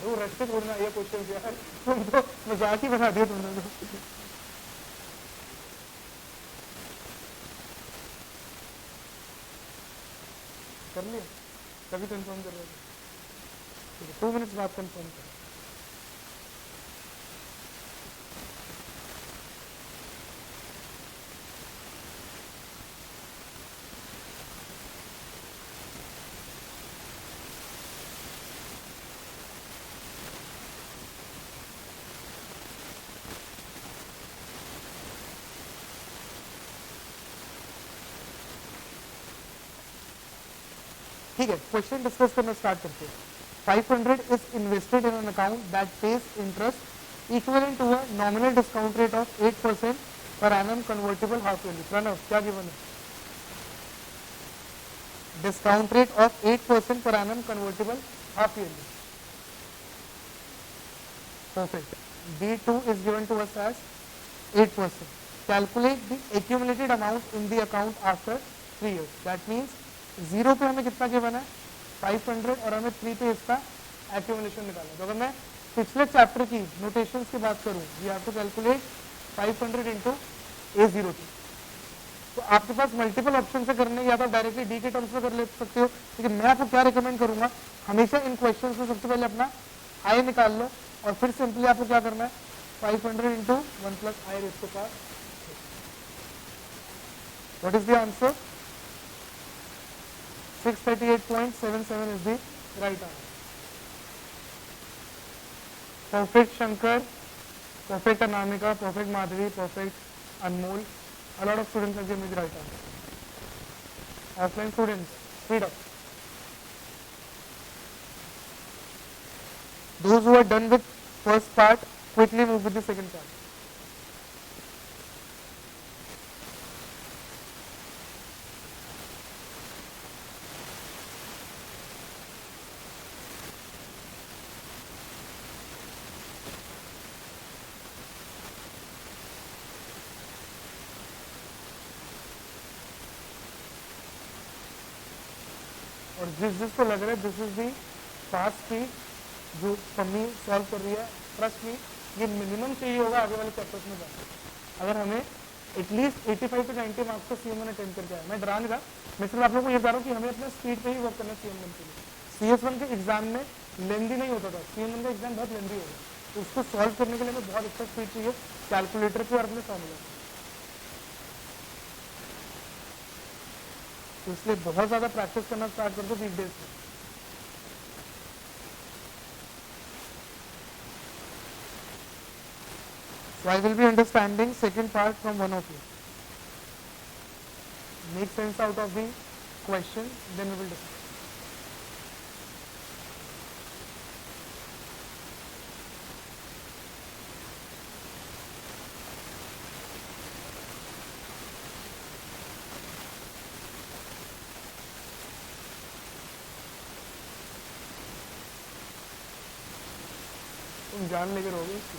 वो रटते छोड़ना ये क्वेश्चन यार, तुम तो मजाक ही बना दिया तुमने तो। कर लिया, कभी कंफर्म कर रहे थे, 2 मिनट्स बाद कंफर्म कर। ठीक है, क्वेश्चन डिस्कस करना स्टार्ट करते हैं। 500 is invested in an account that pays interest equivalent to a nominal discount rate of 8% पर annum convertible half yearly. Pranav क्या गिवन है? डिस्काउंट रेट ऑफ 8% पर annum convertible half yearly. Perfect. D2 is given to us as 8%. Calculate the accumulated amount in the account after 3 years. That means 0 पे हमें कितना given है? 500 और हमें 3 पे इसका एक्यूमुलेशन निकालना है। तो अगर मैं पिछले चैप्टर की नोटेशंस की बात करूं, we have to calculate 500 into A02। तो आपके पास मल्टीपल ऑप्शन से करने, या तो डायरेक्टली डी के टर्म्स में कर ले सकते हो, लेकिन मैं आपको क्या रिकमेंड करूंगा, हमेशा इन क्वेश्चन में सबसे पहले अपना आई निकाल लो और फिर सिंपली आपको क्या करना है, 500 into 1 plus I raise to power. What is the answer? 638.77 is the right answer. Perfect Shankar, perfect Anamika, perfect Madhuri, perfect Anmol. A lot of students have given me the right answer. Offline students, speed up. Those who are done with first part, quickly move with the second part. और जिसको लग रहा है this is the fast की जो mummy solve कर रही है, ट्रस्ट मी ये मिनिमम चाहिए होगा आगे वाले चैप्टर्स में जाकर। अगर हमें एटलीस्ट 85 से 90 मार्क्स का CM1 अटेंड करके आए, मैं डरा नहीं रहा, मैं सिर्फ आप लोगों को ये बता रहा हूँ कि हमें अपने स्पीड पे ही वर्क करना है CM1 के लिए। CS1 के एग्जाम में लेंदी नहीं होता था, CM1 का एग्जाम बहुत लेंदी होगा, तो उसको सॉल्व करने के लिए हमें बहुत अच्छा स्पीड चाहिए कैलकुलेटर पे और अपने फॉर्मूला। तो इसलिए बहुत ज्यादा प्रैक्टिस करना स्टार्ट कर दो वीकडेज में। So I will be understanding second part from one of you. Make sense out of the question, then we will discuss. तुम जान लेकर रहोगे इसकी।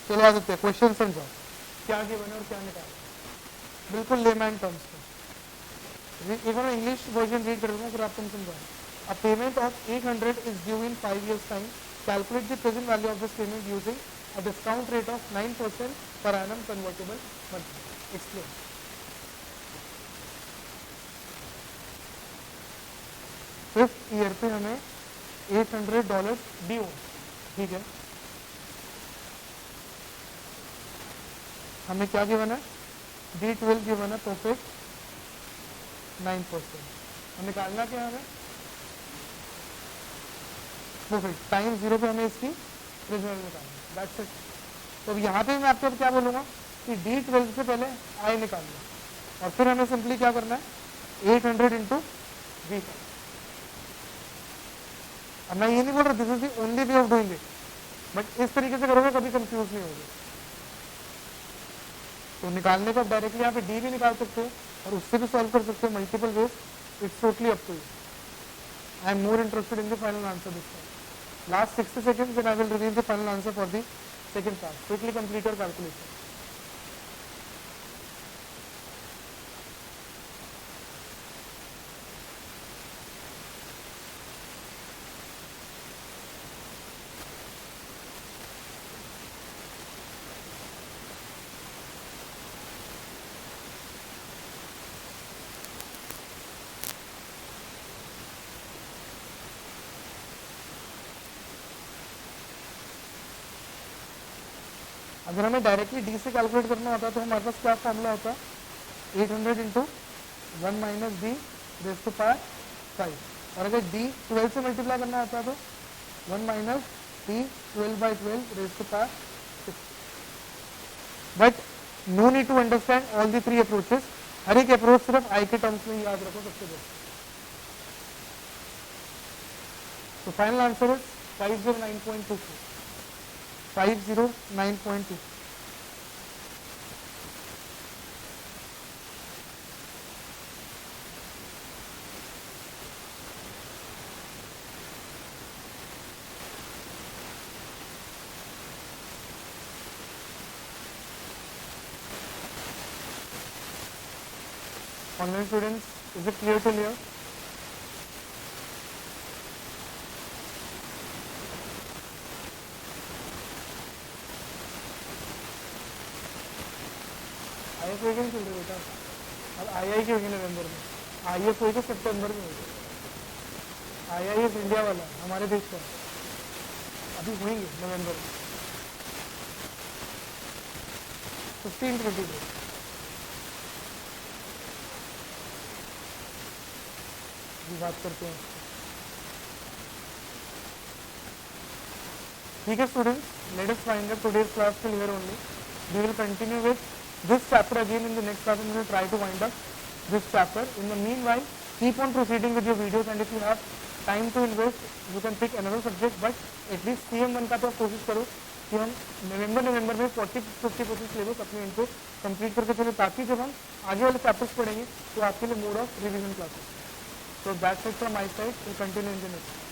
चलो आ सकते हैं, क्वेश्चन समझाओ क्या गिवन है और क्या निकाला, बिल्कुल लेमैन टर्म्स में। एक बार इंग्लिश वर्जन रीड कर दूंगा फिर आप तुम समझाओ। A payment of 800 is due in 5 years time. Calculate the present value of this payment using a discount rate of 9% per annum convertible monthly. Explain. Fifth year पे हमें $800 ड्यू, ठीक है। हमें क्या गिवन है? D12 गिवन है, perfect 9%। हमें निकालना क्या है? हमें परफेक्ट टाइम 0 पे हमें इसकी रिजल्ट निकालना, दैट्स इट। तो अब यहाँ पे मैं आपको क्या बोलूँगा कि D12 से पहले आई निकालना और फिर हमें सिंपली क्या करना है, 800 इंटू V5। अब मैं ये नहीं बोल रहा this is the only way of doing it, but इस तरीके से करोगे कभी कंफ्यूज नहीं होगे। तो निकालने को डायरेक्टली यहाँ पे डी भी निकाल सकते हो और उससे भी सॉल्व कर सकते हो multiple ways, it's totally up to you. I am more interested in the final answer this time. Last 60 seconds then I will reveal the final answer for the second part. Quickly complete your calculation. अगर हमें directly D से calculate करना होता तो हमारे पास क्या formula होता, 800 into 1 minus D raise to power 5, और अगर डी 12 से मल्टीप्लाई करना होता तो 1 minus D 12/12 raise to power 6। But no need to understand all the 3 approaches, हर एक अप्रोच सिर्फ आई के टर्म्स में याद रखो सबसे बेस्ट। तो final answer is 509.24, 509.2। Online students, is it clear till here? IFA के नहीं चल रहे बेटा, अब II की होगी नवंबर में, IFA के सितंबर में होगी। IIS इंडिया वाला हमारे देश का, अभी होंगे नवंबर में 15-20 बात करते हैं। ठीक है students, let us find out today's class till here only. We will continue with this chapter again in the next class, and we will try to wind up this chapter. In the meanwhile, keep on proceeding with your videos, and if you have time to invest, you can pick another subject, but at least CM1 का तो आप कोशिश करो कि हम नवंबर में 40-50% syllabus अपने इनको कंप्लीट करके चले, ताकि जब हम आगे वाले चैप्टर्स पढ़ेंगे तो आपके लिए mode of revision classes. So that's it from my side. We'll continue in the next.